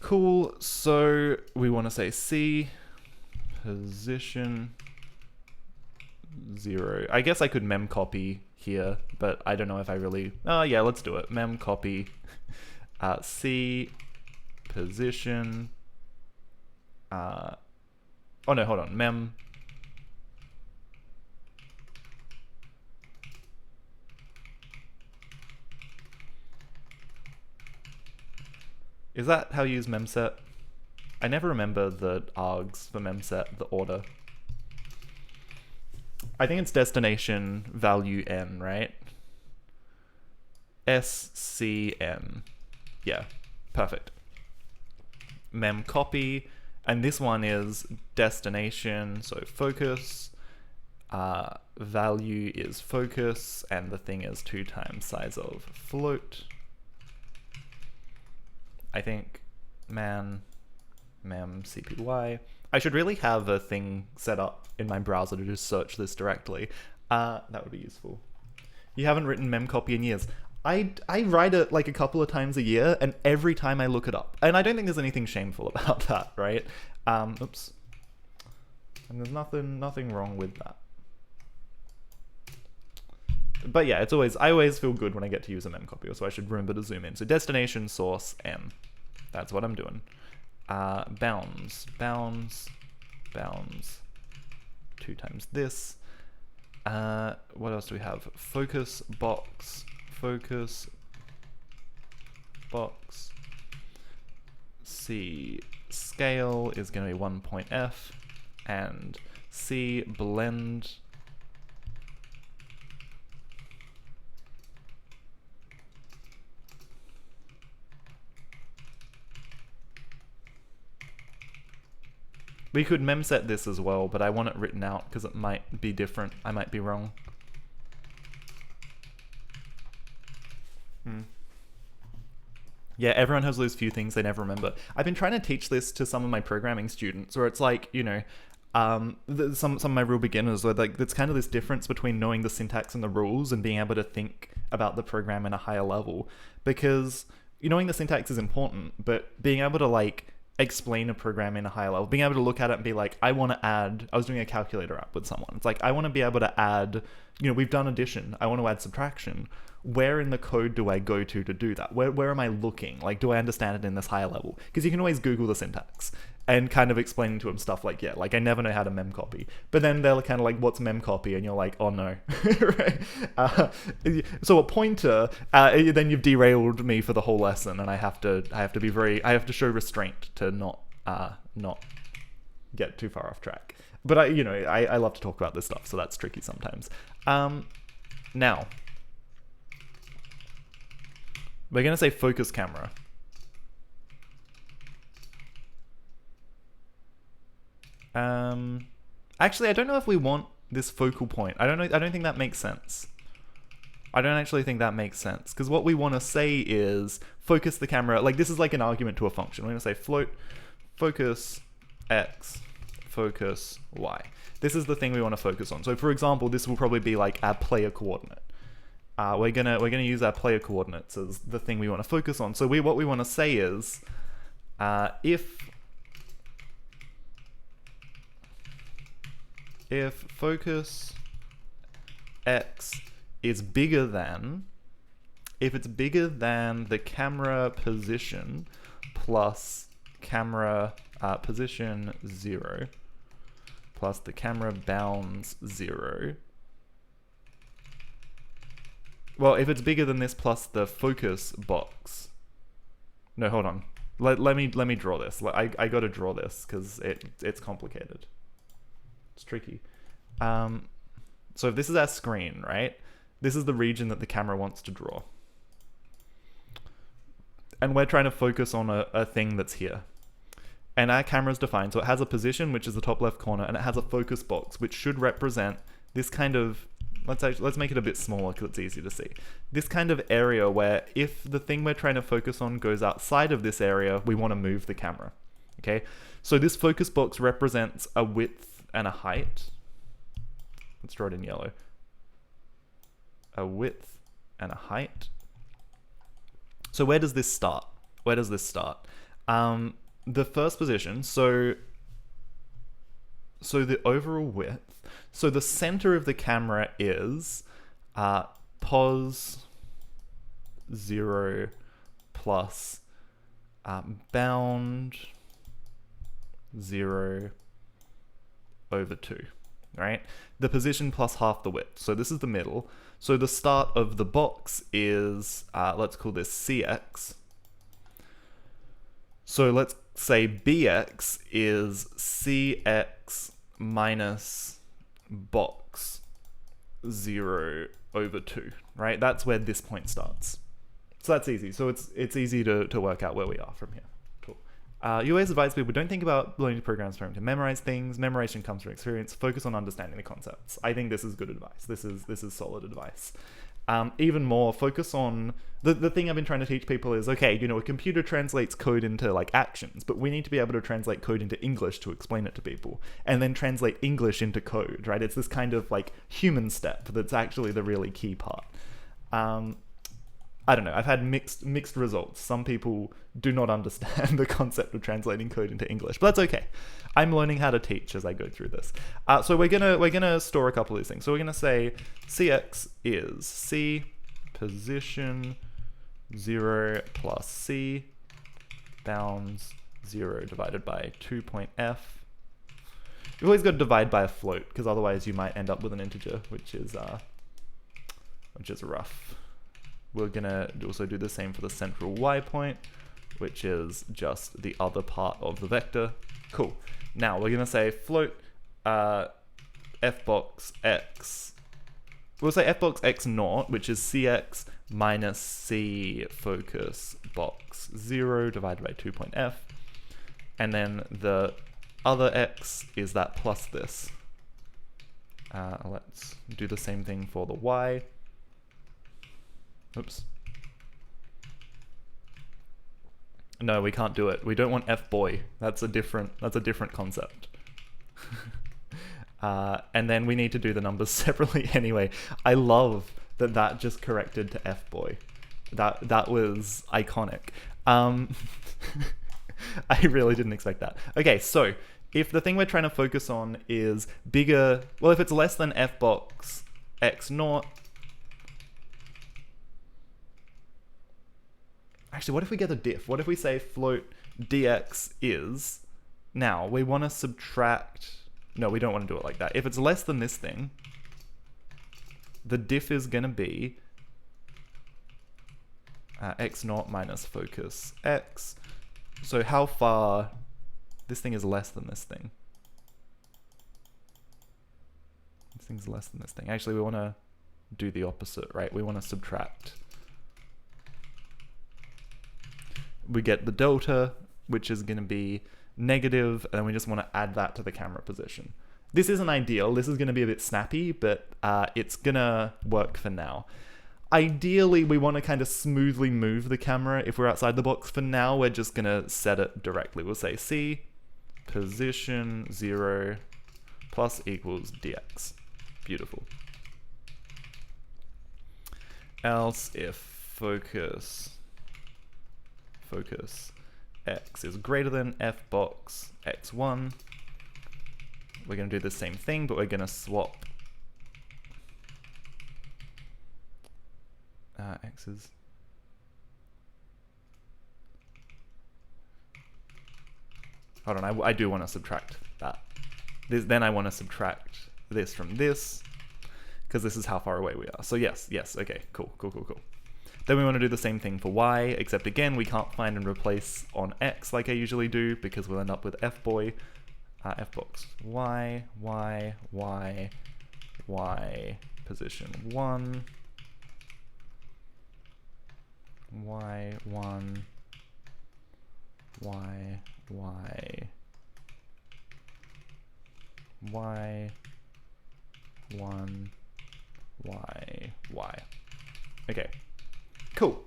[SPEAKER 1] Cool, so we want to say C position 0. I guess I could mem copy here, but I don't know if I really... Oh yeah, let's do it. Mem copy C position... oh no, hold on. Mem... Is that how you use memset? I never remember the args for memset, the order. I think it's destination value n, right? SCN. Yeah, perfect. Mem copy, and this one is destination, so focus. Value is focus, and the thing is 2 times size of float. I think mem cpy. I should really have a thing set up in my browser to just search this directly. That would be useful. You haven't written memcopy in years. I write it like a couple of times a year, and every time I look it up. And I don't think there's anything shameful about that, right? Oops. And there's nothing wrong with that. But yeah, it's always... I always feel good when I get to use a memcopy, so I should remember to zoom in. So destination source m. That's what I'm doing. Bounds. 2 times this. What else do we have? Focus box. C scale is going to be 1.f, and C blend we could memset this as well, but I want it written out because it might be different. I might be wrong. Yeah, everyone has those few things they never remember. I've been trying to teach this to some of my programming students, where it's like, you know, some of my real beginners, where like it's kind of this difference between knowing the syntax and the rules and being able to think about the program in a higher level. Because knowing the syntax is important, but being able to like explain a program in a higher level, being able to look at it and be like, I want to add, I was doing a calculator app with someone. It's like, I want to be able to add, you know, we've done addition, I want to add subtraction. Where in the code do I go to do that? Where am I looking? Like, do I understand it in this higher level? Because you can always Google the syntax and kind of explaining to them stuff like, yeah, like I never know how to memcopy. But then they're kind of like, what's memcopy? And you're like, oh no, right? So a pointer, then you've derailed me for the whole lesson, and I have to show restraint to not get too far off track. But I love to talk about this stuff, so that's tricky sometimes. Now, we're going to say focus camera. Actually, I don't know if we want this focal point. I don't know. I don't think that makes sense. I don't actually think that makes sense, because what we want to say is focus the camera. Like, this is like an argument to a function. We're going to say float focus x, focus y. This is the thing we want to focus on. So for example, this will probably be like our player coordinate. We're gonna use our player coordinates as the thing we want to focus on. So what we want to say is, if focus x is bigger than, if it's bigger than the camera position plus camera position 0 plus the camera bounds 0. Well, if it's bigger than this plus the focus box. No, hold on. Let me draw this. I got to draw this because it's complicated. It's tricky. So if this is our screen, right? This is the region that the camera wants to draw. And we're trying to focus on a thing that's here. And our camera is defined. So it has a position, which is the top left corner, and it has a focus box, which should represent this kind of, let's make it a bit smaller because it's easy to see. This kind of area where if the thing we're trying to focus on goes outside of this area, we want to move the camera. Okay? So this focus box represents a width and a height. Let's draw it in yellow. A width and a height. So where does this start? Where does this start? The first position, so the overall width, so the center of the camera is pos 0 plus bound 0 over 2, right? The position plus half the width. So this is the middle. So the start of the box is, let's call this CX. So let's say BX is CX minus box 0 over 2, right? That's where this point starts. So that's easy. So it's easy to work out where we are from here. Cool. You always advise people, don't think about learning programs to memorize things. Memorization comes from experience. Focus on understanding the concepts. I think this is good advice. This is solid advice. Even more, focus on the thing I've been trying to teach people is, okay, a computer translates code into like actions, but we need to be able to translate code into English to explain it to people, and then translate English into code, right? It's this kind of like human step that's actually the really key part. I don't know, I've had mixed results. Some people do not understand the concept of translating code into English, but that's okay. I'm learning how to teach as I go through this. So we're gonna store a couple of these things. So we're gonna say CX is C position 0 plus C bounds 0 divided by 2.f. You've always got to divide by a float, because otherwise you might end up with an integer, which is rough. We're gonna also do the same for the central y point, which is just the other part of the vector. Cool. Now we're gonna say float fbox x, we'll say fbox x naught, which is cx minus c focus box 0 divided by 2.f, and then the other x is that plus this. Let's do the same thing for the y. Oops. No, we can't do it. We don't want fboy. That's a different concept. And then we need to do the numbers separately anyway. I love that just corrected to fboy. That was iconic. I really didn't expect that. Okay, so if the thing we're trying to focus on is bigger, well, if it's less than fbox x naught, actually, what if we get a diff? What if we say float dx is, now we want to subtract, no, we don't want to do it like that. If it's less than this thing, the diff is going to be x naught minus focus x. So how far this thing is less than this thing? This thing's less than this thing. Actually, we want to do the opposite, right? We want to subtract. We get the delta, which is going to be negative, and then we just want to add that to the camera position. This isn't ideal. This is going to be a bit snappy, but it's going to work for now. Ideally, we want to kind of smoothly move the camera if we're outside the box. For now, we're just going to set it directly. We'll say C position 0 plus equals dx. Beautiful. Else if focus x is greater than fbox x1, we're going to do the same thing, but we're going to swap x's. Hold on, I do want to subtract that. Then I want to subtract this from this, because this is how far away we are. So yes, okay, cool. Then we want to do the same thing for y, except again, we can't find and replace on x like I usually do, because we'll end up with fboy, fbox y, position 1, y1, y, y1, y. Okay. Cool.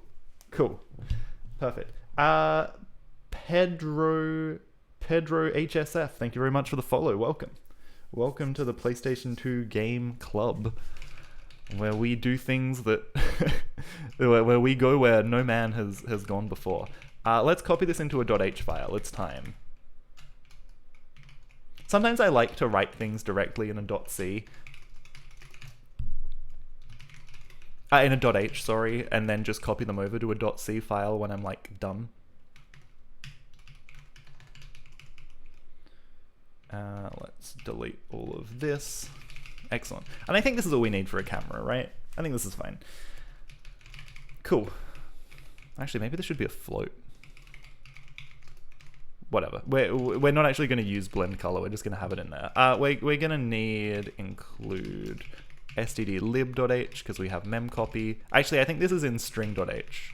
[SPEAKER 1] Perfect. Pedro HSF, thank you very much for the follow. Welcome to the PlayStation 2 Game Club, where we do things that where we go where no man has gone before. Let's copy this into a .h file. It's time. Sometimes I like to write things directly in a .c. In a .h, sorry, and then just copy them over to a .c file when I'm like done. Let's delete all of this. Excellent. And I think this is all we need for a camera, right? I think this is fine. Cool. Actually, maybe this should be a float. Whatever. We're not actually going to use blend color. We're just going to have it in there. We're going to need include stdlib.h because we have memcopy. Actually, I think this is in string.h,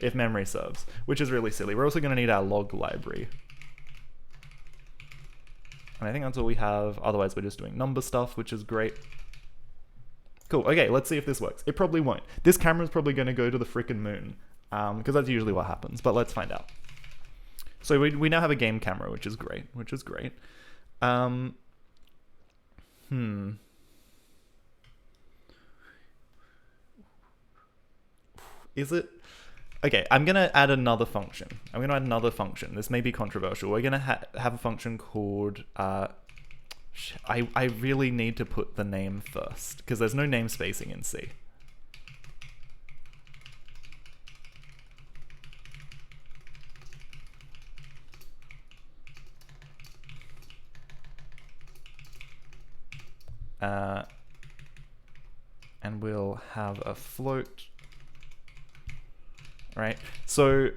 [SPEAKER 1] if memory serves, which is really silly. We're also going to need our log library. And I think that's all we have. Otherwise, we're just doing number stuff, which is great. Cool. Okay, let's see if this works. It probably won't. This camera's probably going to go to the frickin' moon, because that's usually what happens. But let's find out. So we now have a game camera, which is great. Is it? Okay, I'm going to add another function. This may be controversial. We're going to have a function called... I really need to put the name first, because there's no name spacing in C. And we'll have a float. Right, so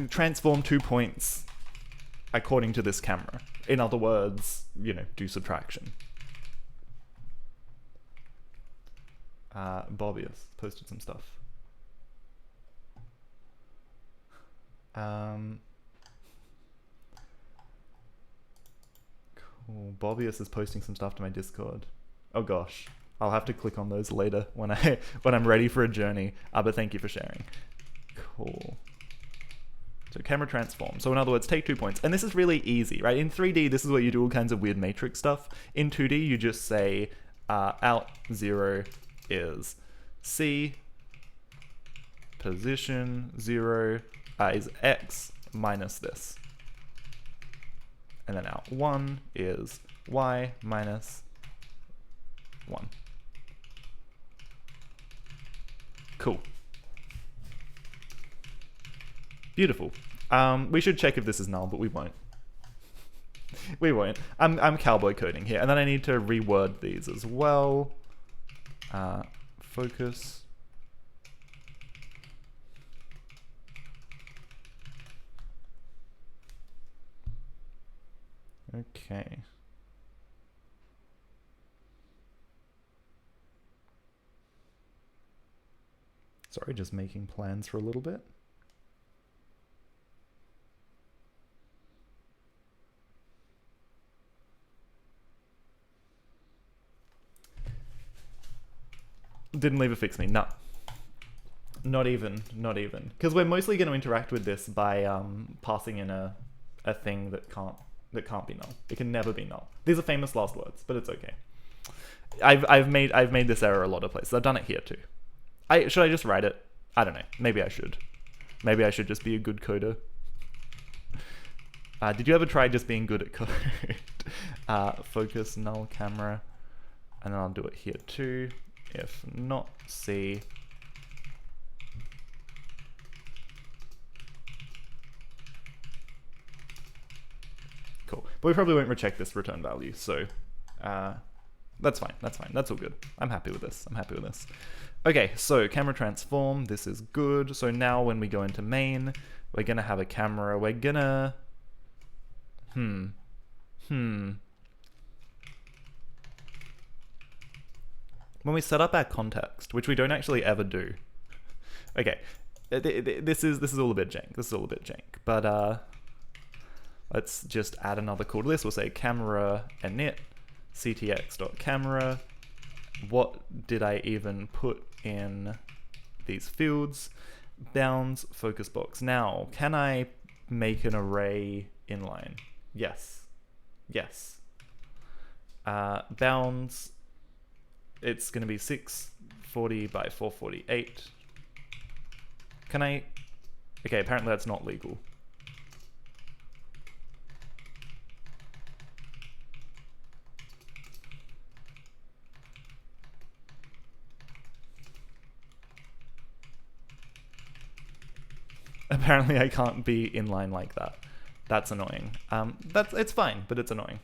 [SPEAKER 1] transform 2 points. according to this camera. In other words, you know, do subtraction. Bobbius posted some stuff. Cool. Bobbius is posting some stuff to my Discord. Oh gosh, I'll have to click on those later when I'm ready for a journey. But thank you for sharing. Cool. So camera transform. So in other words, take 2 points. And this is really easy, right? In 3D, this is where you do all kinds of weird matrix stuff. In 2D, you just say out 0 is C, position 0 is X minus this. And then out 1 is Y minus 1. Cool. Beautiful. We should check if this is null, but we won't. We won't. I'm cowboy coding here, and then I need to reword these as well. Focus. Okay. Sorry, just making plans for a little bit. Didn't leave a fix me. No. Not even. Because we're mostly going to interact with this by passing in a thing that can't be null. It can never be null. These are famous last words, but it's okay. I've made this error a lot of places. I've done it here too. Should I just write it? I don't know. Maybe I should. Maybe I should just be a good coder. Did you ever try just being good at code? Focus null camera, and then I'll do it here too. If not C, cool. But we probably won't recheck this return value, so that's fine. That's fine. That's all good. I'm happy with this. Okay, so camera transform. This is good. So now when we go into main, we're gonna have a camera. We're gonna when we set up our context, which we don't actually ever do. Okay, this is all a bit jank. But let's just add another call to this. We'll say camera init ctx.camera. What did I even put in these fields? Bounds focus box. Now, can I make an array inline? Yes. Bounds. It's going to be 640 by 448. Can I? Okay, apparently that's not legal. Apparently I can't be inline like that. That's annoying. It's fine, but it's annoying.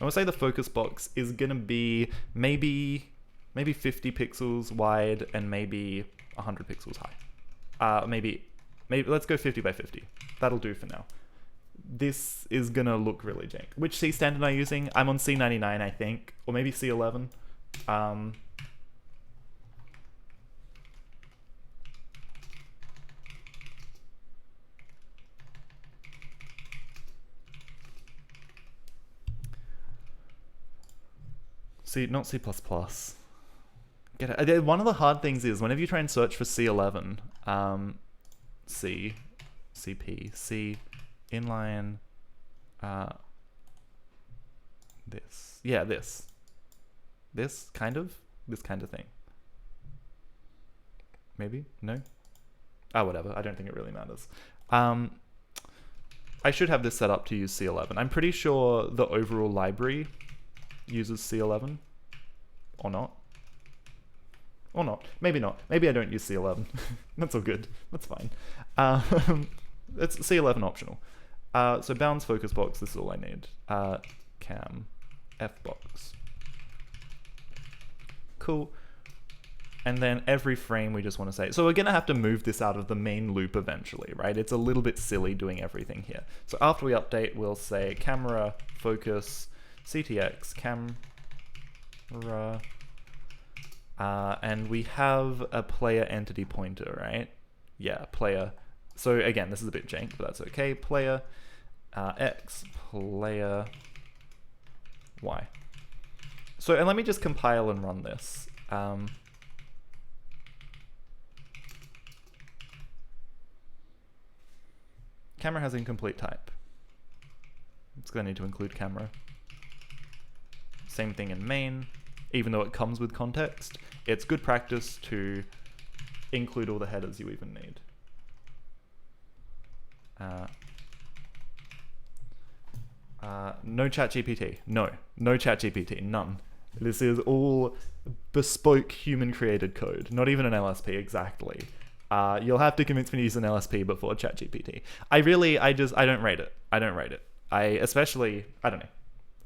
[SPEAKER 1] I would say the focus box is gonna be maybe 50 pixels wide and maybe 100 pixels high. Maybe let's go 50 by 50. That'll do for now. This is gonna look really jank. Which C standard am I using? I'm on C99, I think, or maybe C11. C, not C++. Get it. One of the hard things is whenever you try and search for C11, C, CP, C, inline, this. Yeah, this. This kind of thing. Maybe? No? Whatever. I don't think it really matters. I should have this set up to use C11. I'm pretty sure the overall library uses C11. Or not. Maybe not. Maybe I don't use C11. That's all good. That's fine. It's C11 optional. So bounds focus box, this is all I need. Cam F box. Cool. And then every frame we just want to say, so we're going to have to move this out of the main loop eventually, right? It's a little bit silly doing everything here. So after we update, we'll say camera, focus, CTX, camera, and we have a player entity pointer, right? Yeah, player. So again, this is a bit jank, but that's okay. Player, X, player, Y. So, and let me just compile and run this. Camera has incomplete type. It's going to need to include camera. Same thing in main. Even though it comes with context, it's good practice to include all the headers you even need. No ChatGPT. No ChatGPT. None. This is all bespoke human-created code. Not even an LSP exactly. You'll have to convince me to use an LSP before ChatGPT. I don't rate it. I don't rate it. I don't know.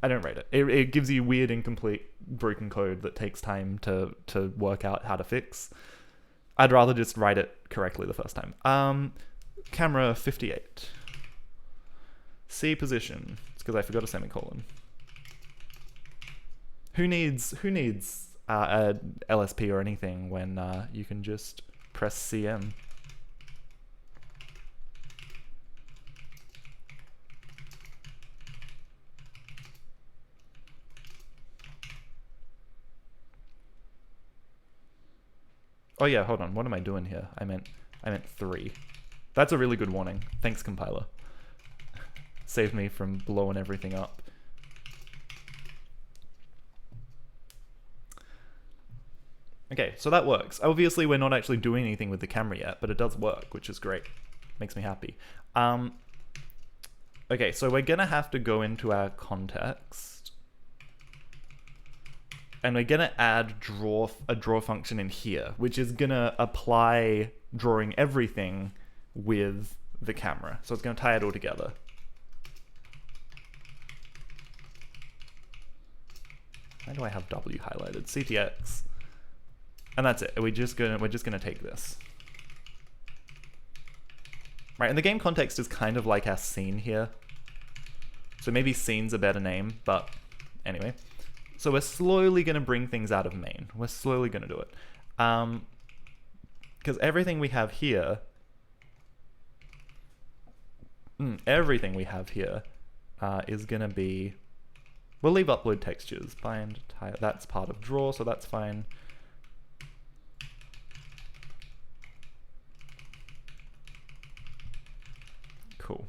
[SPEAKER 1] I don't rate it. It gives you weird, incomplete, broken code that takes time to work out how to fix. I'd rather just write it correctly the first time. Camera 58. C position. It's because I forgot a semicolon. Who needs a LSP or anything when you can just press CM? Oh yeah, hold on. What am I doing here? I meant 3. That's a really good warning. Thanks, compiler. Saved me from blowing everything up. Okay, so that works. Obviously, we're not actually doing anything with the camera yet, but it does work, which is great. Makes me happy. Okay, so we're gonna have to go into our context, and we're gonna add a draw function in here, which is gonna apply drawing everything with the camera. So it's gonna tie it all together. Why do I have W highlighted? CTX. And that's it. We're just gonna take this. Right, and the game context is kind of like our scene here. So maybe scene's a better name, but anyway. So we're slowly gonna bring things out of main. We're slowly gonna do it. Because everything we have here, is gonna be, we'll leave upload textures, bind, tie, that's part of draw, so that's fine. Cool.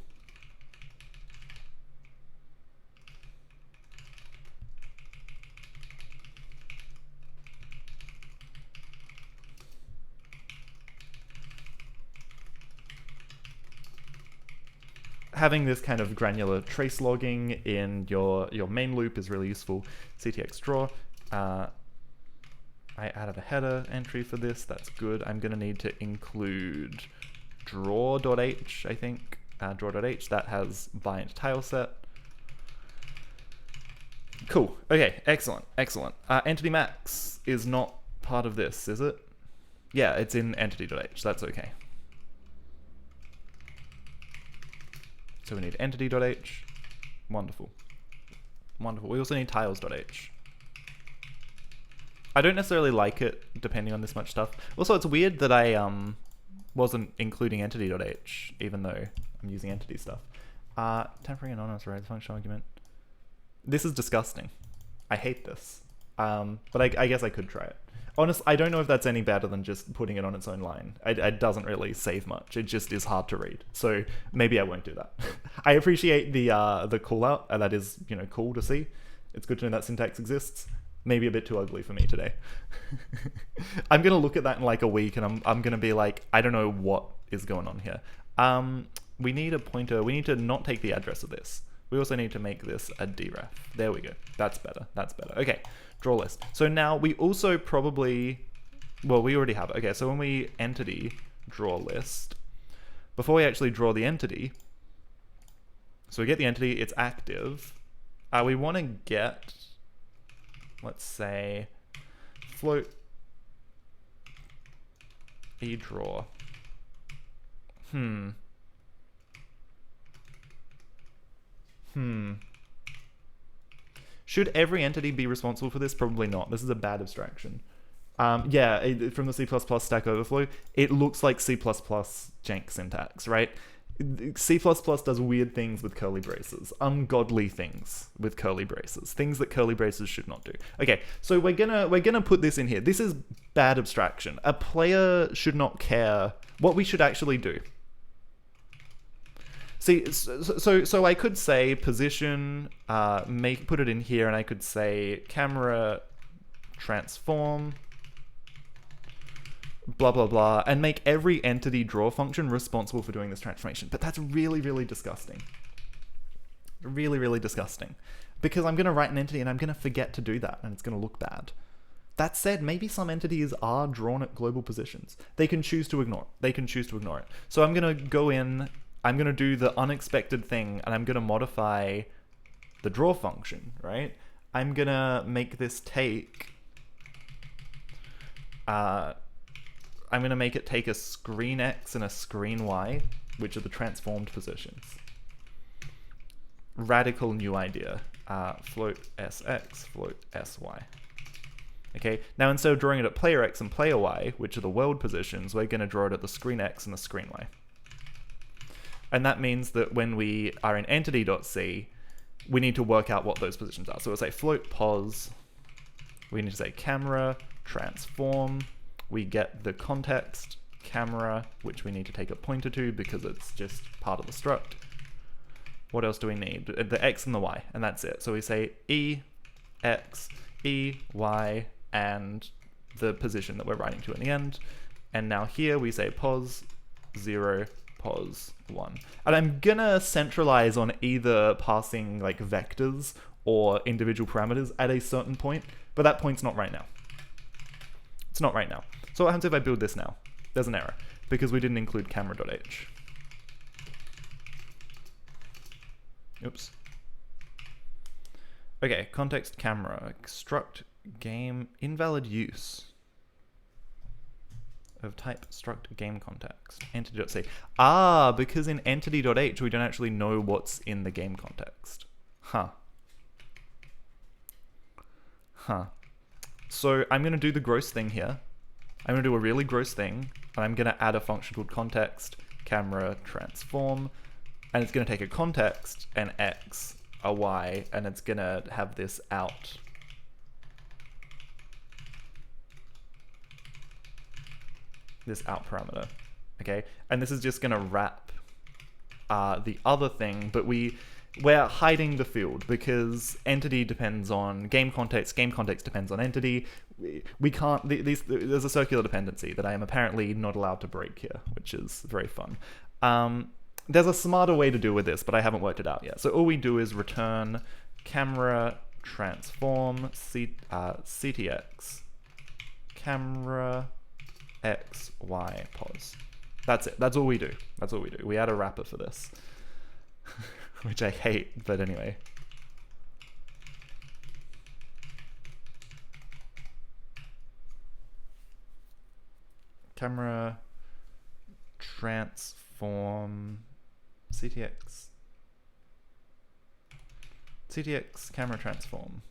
[SPEAKER 1] Having this kind of granular trace logging in your main loop is really useful. CTX draw. I added a header entry for this. That's good. I'm going to need to include draw.h, I think. Draw.h, that has bind tile set. Cool. Okay, excellent, excellent. Entity max is not part of this, is it? Yeah, it's in entity.h, that's okay. So we need entity.h. Wonderful. Wonderful. We also need tiles.h. I don't necessarily like it, depending on this much stuff. Also, it's weird that I wasn't including entity.h, even though I'm using entity stuff. Temporary anonymous arrays function argument. This is disgusting. I hate this. But I guess I could try it. Honestly, I don't know if that's any better than just putting it on its own line. It doesn't really save much. It just is hard to read. So maybe I won't do that. I appreciate the call out. That is, cool to see. It's good to know that syntax exists. Maybe a bit too ugly for me today. I'm gonna look at that in like a week, and I'm gonna be like, I don't know what is going on here. We need a pointer. We need to not take the address of this. We also need to make this a deref. There we go. That's better. That's better. Okay, draw list. So now we also probably, well, we already have it. Okay, so when we entity draw list, before we actually draw the entity, so we get the entity, it's active. We want to get, let's say, float eDraw. Should every entity be responsible for this? Probably not. This is a bad abstraction. Yeah, from the C++ Stack Overflow, it looks like C++ jank syntax, right? C++ does weird things with curly braces, ungodly things with curly braces, things that curly braces should not do. Okay, so we're gonna put this in here. This is bad abstraction. A player should not care what we should actually do. See, so I could say position, put it in here, and I could say camera transform, blah, blah, blah, and make every entity draw function responsible for doing this transformation. But that's really, really disgusting. Really, really disgusting. Because I'm going to write an entity and I'm going to forget to do that, and it's going to look bad. That said, maybe some entities are drawn at global positions. They can choose to ignore it. They can choose to ignore it. So I'm going to go in, I'm going to do the unexpected thing, and I'm going to modify the draw function, right? I'm going to make this take... I'm going to make it take a screen X and a screen Y, which are the transformed positions. Radical new idea. Float SX, float SY. Okay, now instead of drawing it at player X and player Y, which are the world positions, we're going to draw it at the screen X and the screen Y. And that means that when we are in entity.c, we need to work out what those positions are. So we'll say float pos, we need to say camera, transform, we get the context, camera, which we need to take a pointer to because it's just part of the struct. What else do we need? The X and the Y, and that's it. So we say E, X, E, Y, and the position that we're writing to in the end. And now here we say pos 0, pos 1. And I'm gonna centralize on either passing like vectors or individual parameters at a certain point, but that point's not right now. It's not right now. So what happens if I build this now? There's an error because we didn't include camera.h. Oops. Okay, context camera, struct game, invalid use of type struct game context, entity.c. Ah, because in entity.h we don't actually know what's in the game context. Huh. So I'm going to do the gross thing here. I'm going to do a really gross thing, and I'm going to add a function called context, camera transform, and it's going to take a context, an X, a Y, and it's going to have this out. This out parameter, okay? And this is just going to wrap the other thing, but we're hiding the field because entity depends on game context depends on entity. We can't, there's a circular dependency that I am apparently not allowed to break here, which is very fun. There's a smarter way to deal with this, but I haven't worked it out yet. So all we do is return camera transform CTX camera X, Y, pos. That's it. That's all we do. That's all we do. We add a wrapper for this. Which I hate, but anyway. Camera transform CTX camera transform.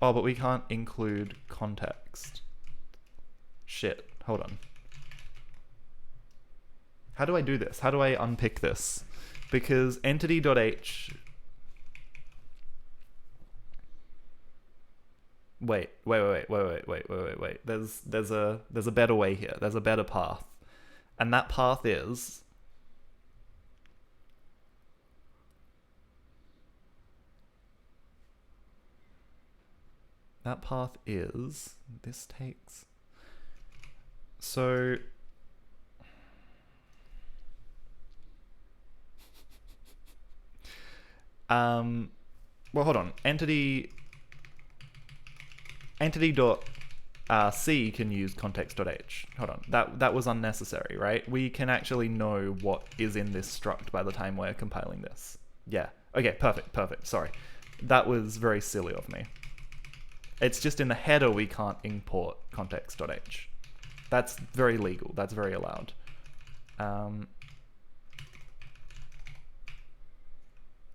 [SPEAKER 1] Oh, but we can't include context. Shit, hold on. How do I do this? How do I unpick this? Because entity.h... Wait. There's a better way here. There's a better path. And that path is... This takes... So... well, hold on. Entity.c can use context.h. Hold on. That was unnecessary, right? We can actually know what is in this struct by the time we're compiling this. Yeah. Okay, perfect. Sorry. That was very silly of me. It's just in the header we can't import context.h. That's very legal. That's very allowed.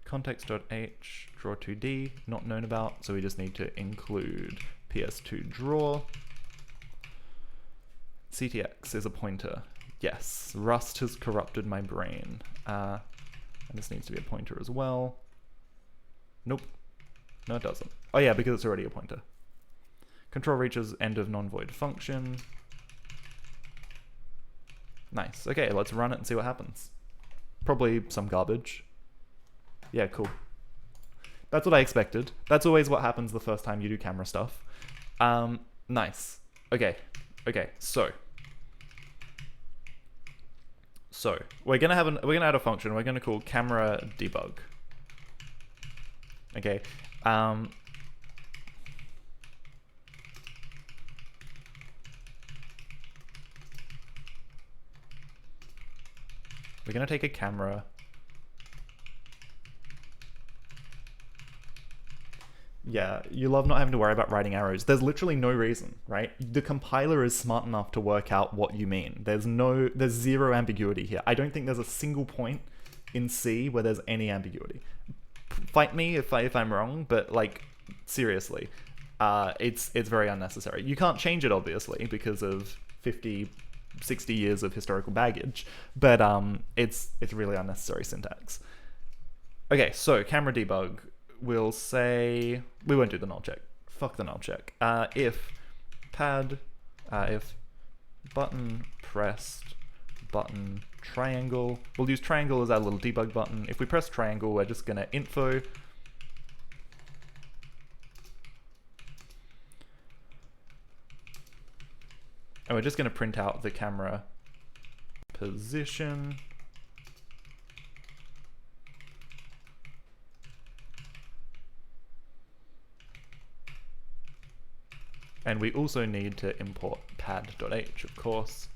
[SPEAKER 1] Context.h, draw 2D, not known about, so we just need to include ps2 draw. CTX is a pointer. Yes, Rust has corrupted my brain. And this needs to be a pointer as well. Nope. No, it doesn't. Oh yeah, because it's already a pointer. Control reaches end of non-void function. Nice. Okay, let's run it and see what happens. Probably some garbage. Yeah, cool. That's what I expected. That's always what happens the first time you do camera stuff. Nice. Okay. Okay, so we're gonna add a function we're gonna call camera debug. Okay. We're gonna take a camera. Yeah, you love not having to worry about writing arrows. There's literally no reason, right? The compiler is smart enough to work out what you mean. There's zero ambiguity here. I don't think there's a single point in C where there's any ambiguity. Fight me if I'm wrong, but like seriously, it's very unnecessary. You can't change it obviously because of 50, 60 years of historical baggage, but it's really unnecessary syntax. Okay, so camera debug. We'll say, we won't do the null check. Fuck the null check. If pad, if button pressed, button triangle. We'll use triangle as our little debug button. If we press triangle, we're just gonna info. And we're just gonna print out the camera position. And we also need to import pad.h, of course.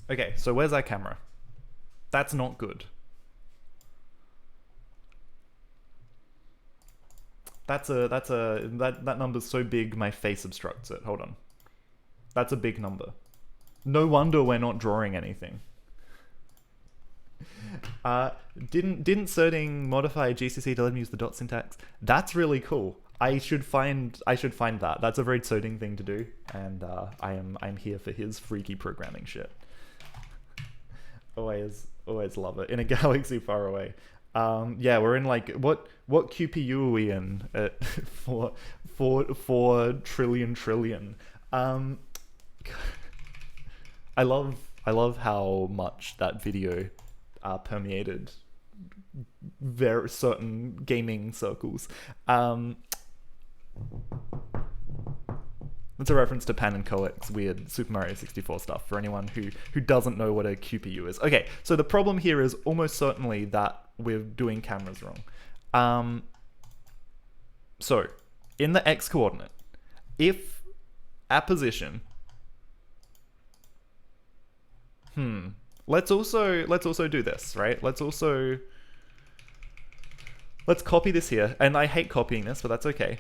[SPEAKER 1] Okay, so where's our camera? That's not good. That number's so big my face obstructs it. Hold on. That's a big number. No wonder we're not drawing anything. Didn't certing modify GCC to let me use the dot syntax? That's really cool. I should find that. That's a very certing thing to do, and I'm here for his freaky programming shit. Always love it in a galaxy far away. Yeah, we're in like what QPU are we in at 4 trillion. I love how much that video permeated very certain gaming circles. That's a reference to Pan and Coex's weird Super Mario 64 stuff for anyone who doesn't know what a QPU is. Okay, so the problem here is almost certainly that we're doing cameras wrong. So in the x coordinate, if at position, let's also do this, right? Let's copy this here, and I hate copying this, but that's okay.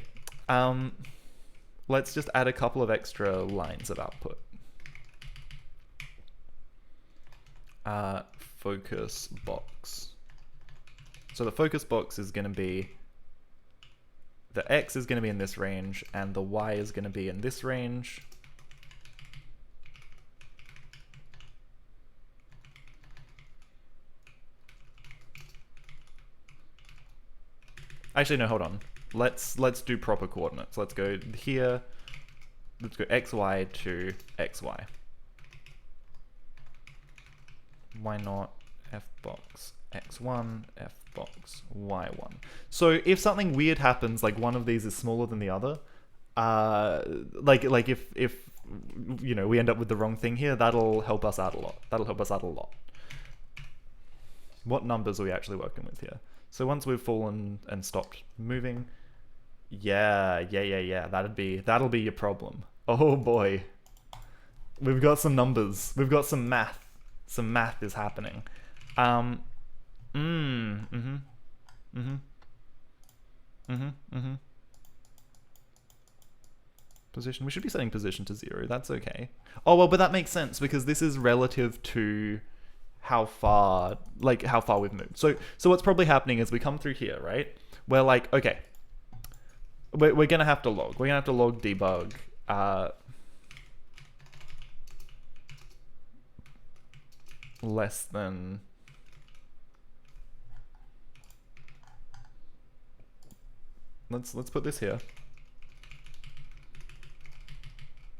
[SPEAKER 1] Let's just add a couple of extra lines of output. Focus box. So the focus box is going to be, the X is going to be in this range, and the Y is going to be in this range. Actually, no, hold on. Let's do proper coordinates. Let's go here. Let's go XY to XY. Why not fbox x1, fbox y1? So if something weird happens, like one of these is smaller than the other, like if you know we end up with the wrong thing here, that'll help us out a lot. What numbers are we actually working with here? So once we've fallen and stopped moving, yeah, that'll be your problem. Oh boy. We've got some numbers. We've got some math. Some math is happening. Mm-hmm. Mm-hmm. Mm-hmm. Mm-hmm. Position. We should be setting position to 0. That's okay. Oh, well, but that makes sense because this is relative to how far, like, how far we've moved. So what's probably happening is we come through here, right? We're like, okay, we're going to have to log. We're going to have to log debug. Less than... Let's put this here.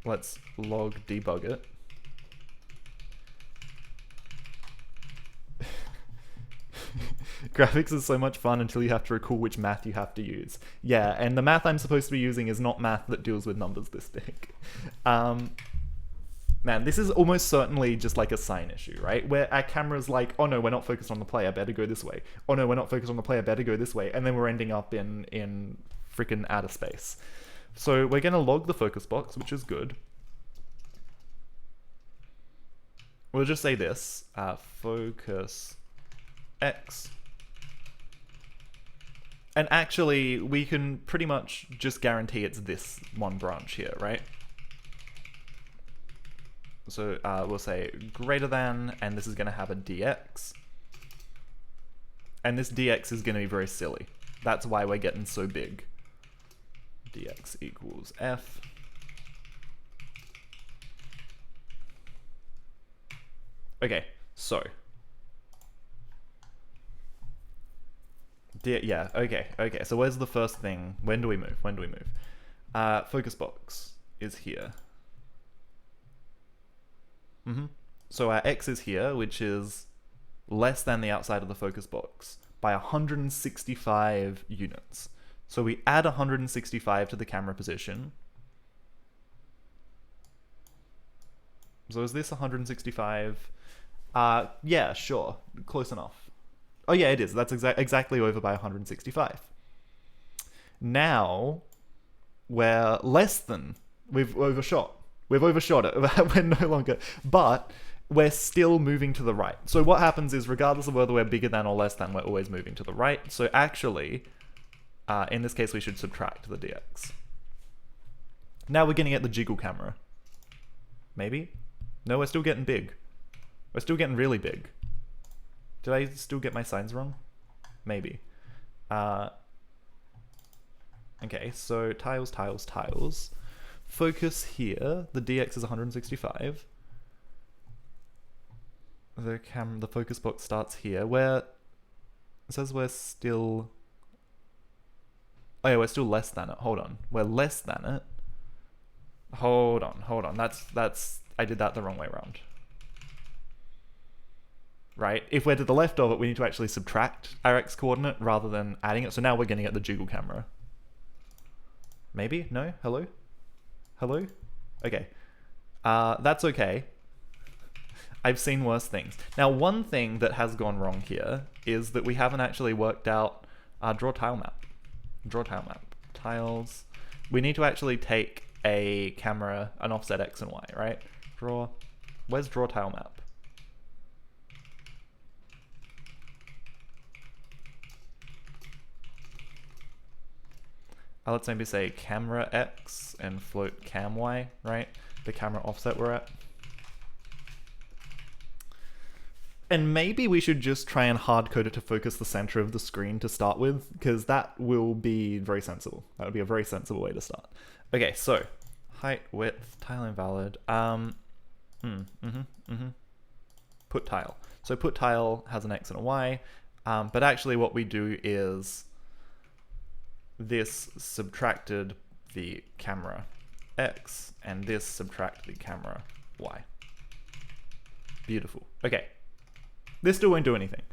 [SPEAKER 1] Let's log debug it. Graphics is so much fun until you have to recall which math you have to use. Yeah, and the math I'm supposed to be using is not math that deals with numbers this big. Man, this is almost certainly just like a sign issue, right? Where our camera's like, oh no, we're not focused on the player, better go this way. Oh no, we're not focused on the player, better go this way. And then we're ending up in freaking outer space. So we're gonna log the focus box, which is good. We'll just say this, focus X. And actually, we can pretty much just guarantee it's this one branch here, right? So we'll say greater than, and this is going to have a dx. And this dx is going to be very silly. That's why we're getting so big. Dx equals f. Okay, so. Yeah, okay. So where's the first thing? When do we move? Focus box is here. So our x is here, which is less than the outside of the focus box by 165 units. So we add 165 to the camera position. So is this 165? Yeah, sure. Close enough. Oh yeah, it is. That's exactly over by 165. Now, we're less than. We've overshot it. We're no longer. But we're still moving to the right. So what happens is, regardless of whether we're bigger than or less than, we're always moving to the right. So actually, in this case, we should subtract the dx. Now we're getting at the jiggle camera. Maybe? No, we're still getting big. We're still getting really big. Did I still get my signs wrong? Maybe. Okay, so tiles. Focus here. The dx is 165. The focus box starts here. Where it says we're still. Oh yeah, we're still less than it. Hold on, we're less than it. Hold on. That's I did that the wrong way around. Right? If we're to the left of it, we need to actually subtract our x coordinate rather than adding it. So now we're getting at the jiggle camera. Maybe? No? Hello? Okay. That's okay. I've seen worse things. Now, one thing that has gone wrong here is that we haven't actually worked out draw tile map. Tiles. We need to actually take a camera, an offset x and y, right? Where's draw tile map? Let's maybe say camera x and float cam y, right? The camera offset we're at. And maybe we should just try and hard code it to focus the center of the screen to start with, because that will be very sensible. That would be a very sensible way to start. Okay, so height, width, tile invalid. Put tile. So put tile has an x and a y, but actually what we do is this subtracted the camera x, and this subtract the camera y. Beautiful. Okay. This still won't do anything.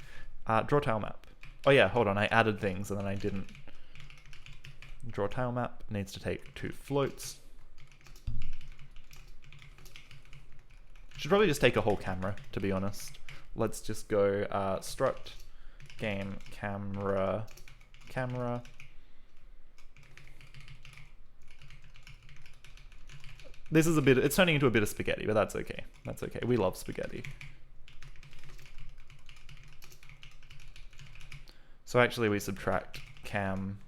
[SPEAKER 1] Draw tile map. Oh yeah, hold on, I added things and then I didn't. Draw tile map needs to take 2 floats. Should probably just take a whole camera, to be honest. Let's just go struct game camera. This is it's turning into a bit of spaghetti, but that's okay. We love spaghetti. So actually we subtract cam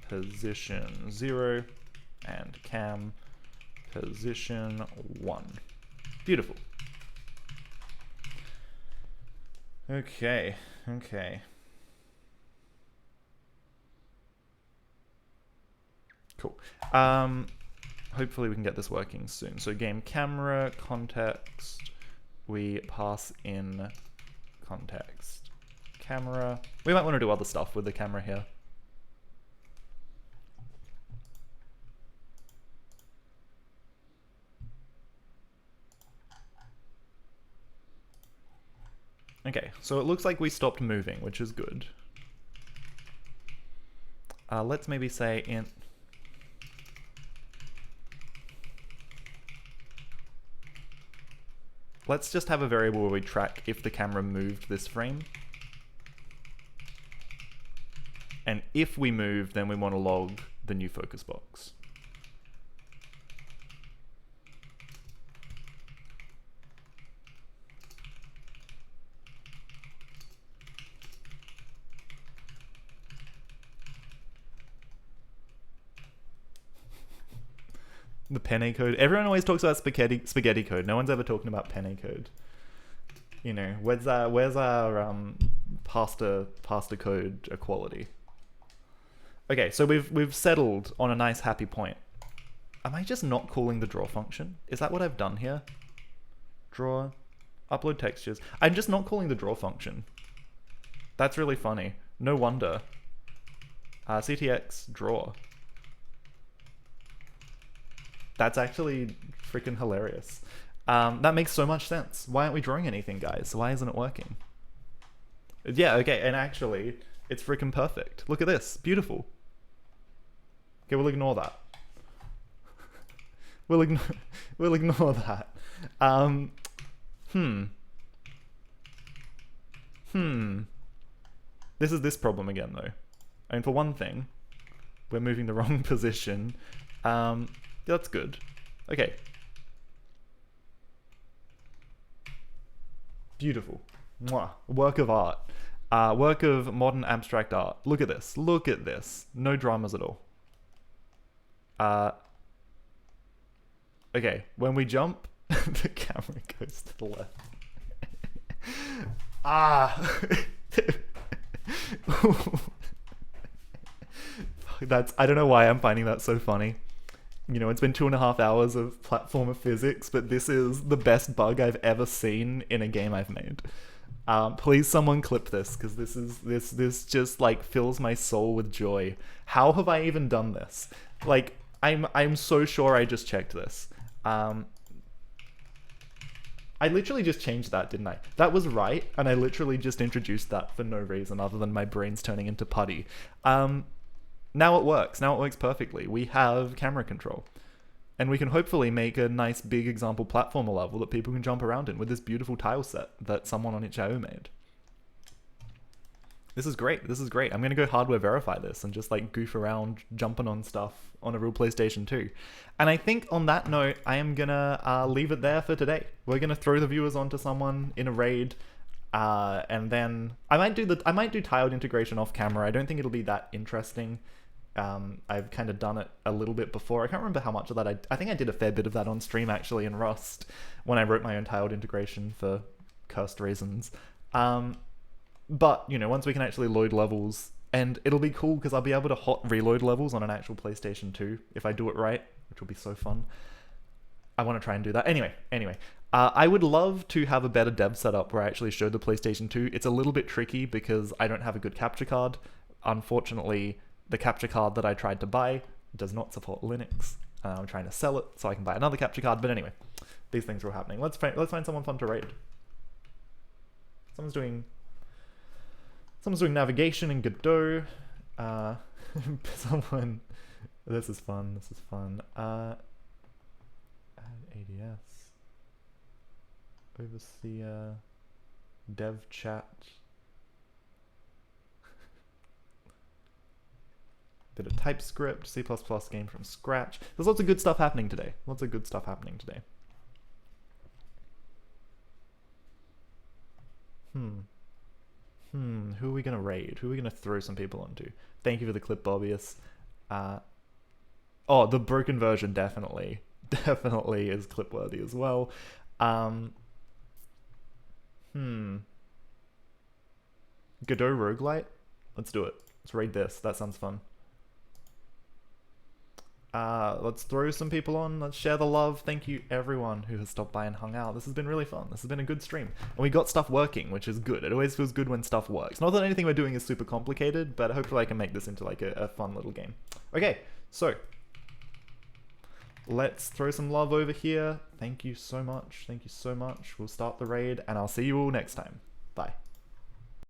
[SPEAKER 1] position 0 and cam position 1. Beautiful. Okay, okay. Cool. Hopefully we can get this working soon. So game camera context, we pass in context camera. We might want to do other stuff with the camera here. Okay, so it looks like we stopped moving, which is good. Let's maybe say int. Let's just have a variable where we track if the camera moved this frame. And if we move, then we want to log the new focus box. The penne code. Everyone always talks about spaghetti code. No one's ever talking about penne code. You know, where's our pasta code equality? Okay, so we've settled on a nice happy point. Am I just not calling the draw function? Is that what I've done here? Draw, upload textures. I'm just not calling the draw function. That's really funny. No wonder. CTX draw. That's actually freaking hilarious. That makes so much sense. Why aren't we drawing anything, guys? Why isn't it working? Yeah, okay, and actually, it's freaking perfect. Look at this. Beautiful. Okay, we'll ignore that. We'll ignore that. This is this problem again, though. I mean, for one thing, we're moving the wrong position. That's good. Okay. Beautiful. Mwah. Work of art. Work of modern abstract art. Look at this. Look at this. No dramas at all. Okay. When we jump, the camera goes to the left. I don't know why I'm finding that so funny. You know, it's been 2.5 hours of platformer physics, but this is the best bug I've ever seen in a game I've made. Please someone clip this, because this just like fills my soul with joy. How have I even done this? Like, I'm so sure I just checked this. I literally just changed that, didn't I? That was right, and I literally just introduced that for no reason other than my brain's turning into putty. Now it works. Now it works perfectly. We have camera control. And we can hopefully make a nice big example platformer level that people can jump around in with this beautiful tile set that someone on itch.io made. This is great. This is great. I'm going to go hardware verify this and just like goof around jumping on stuff on a real PlayStation 2. And I think on that note, I am going to leave it there for today. We're going to throw the viewers onto someone in a raid. And then I might do tiled integration off camera. I don't think it'll be that interesting. I've kind of done it a little bit before. I can't remember how much of that I think I did a fair bit of that on stream actually in Rust when I wrote my own tiled integration for cursed reasons. But you know, once we can actually load levels, and it'll be cool because I'll be able to hot reload levels on an actual PlayStation 2 if I do it right, which will be so fun. I want to try and do that. Anyway, I would love to have a better dev setup where I actually show the PlayStation 2. It's a little bit tricky because I don't have a good capture card. Unfortunately, the capture card that I tried to buy does not support Linux. I'm trying to sell it so I can buy another capture card. But anyway, these things are all happening. Let's find someone fun to raid. Someone's doing navigation in Godot. Someone. This is fun. Add ADS. Overseer. Dev chat. Bit of TypeScript, C++ game from scratch. There's lots of good stuff happening today. Who are we gonna raid? Who are we gonna throw some people onto? Thank you for the clip, Bobius. Oh, the broken version definitely, definitely is clip worthy as well. Godot roguelite? Let's do it. Let's raid this. That sounds fun. Let's throw some people on. Let's share the love. Thank you everyone who has stopped by and hung out. This has been really fun. This has been a good stream. And we got stuff working, which is good. It always feels good when stuff works. Not that anything we're doing is super complicated, but hopefully I can make this into like a fun little game. Okay, so let's throw some love over here. Thank you so much. Thank you so much. We'll start the raid and I'll see you all next time. Bye.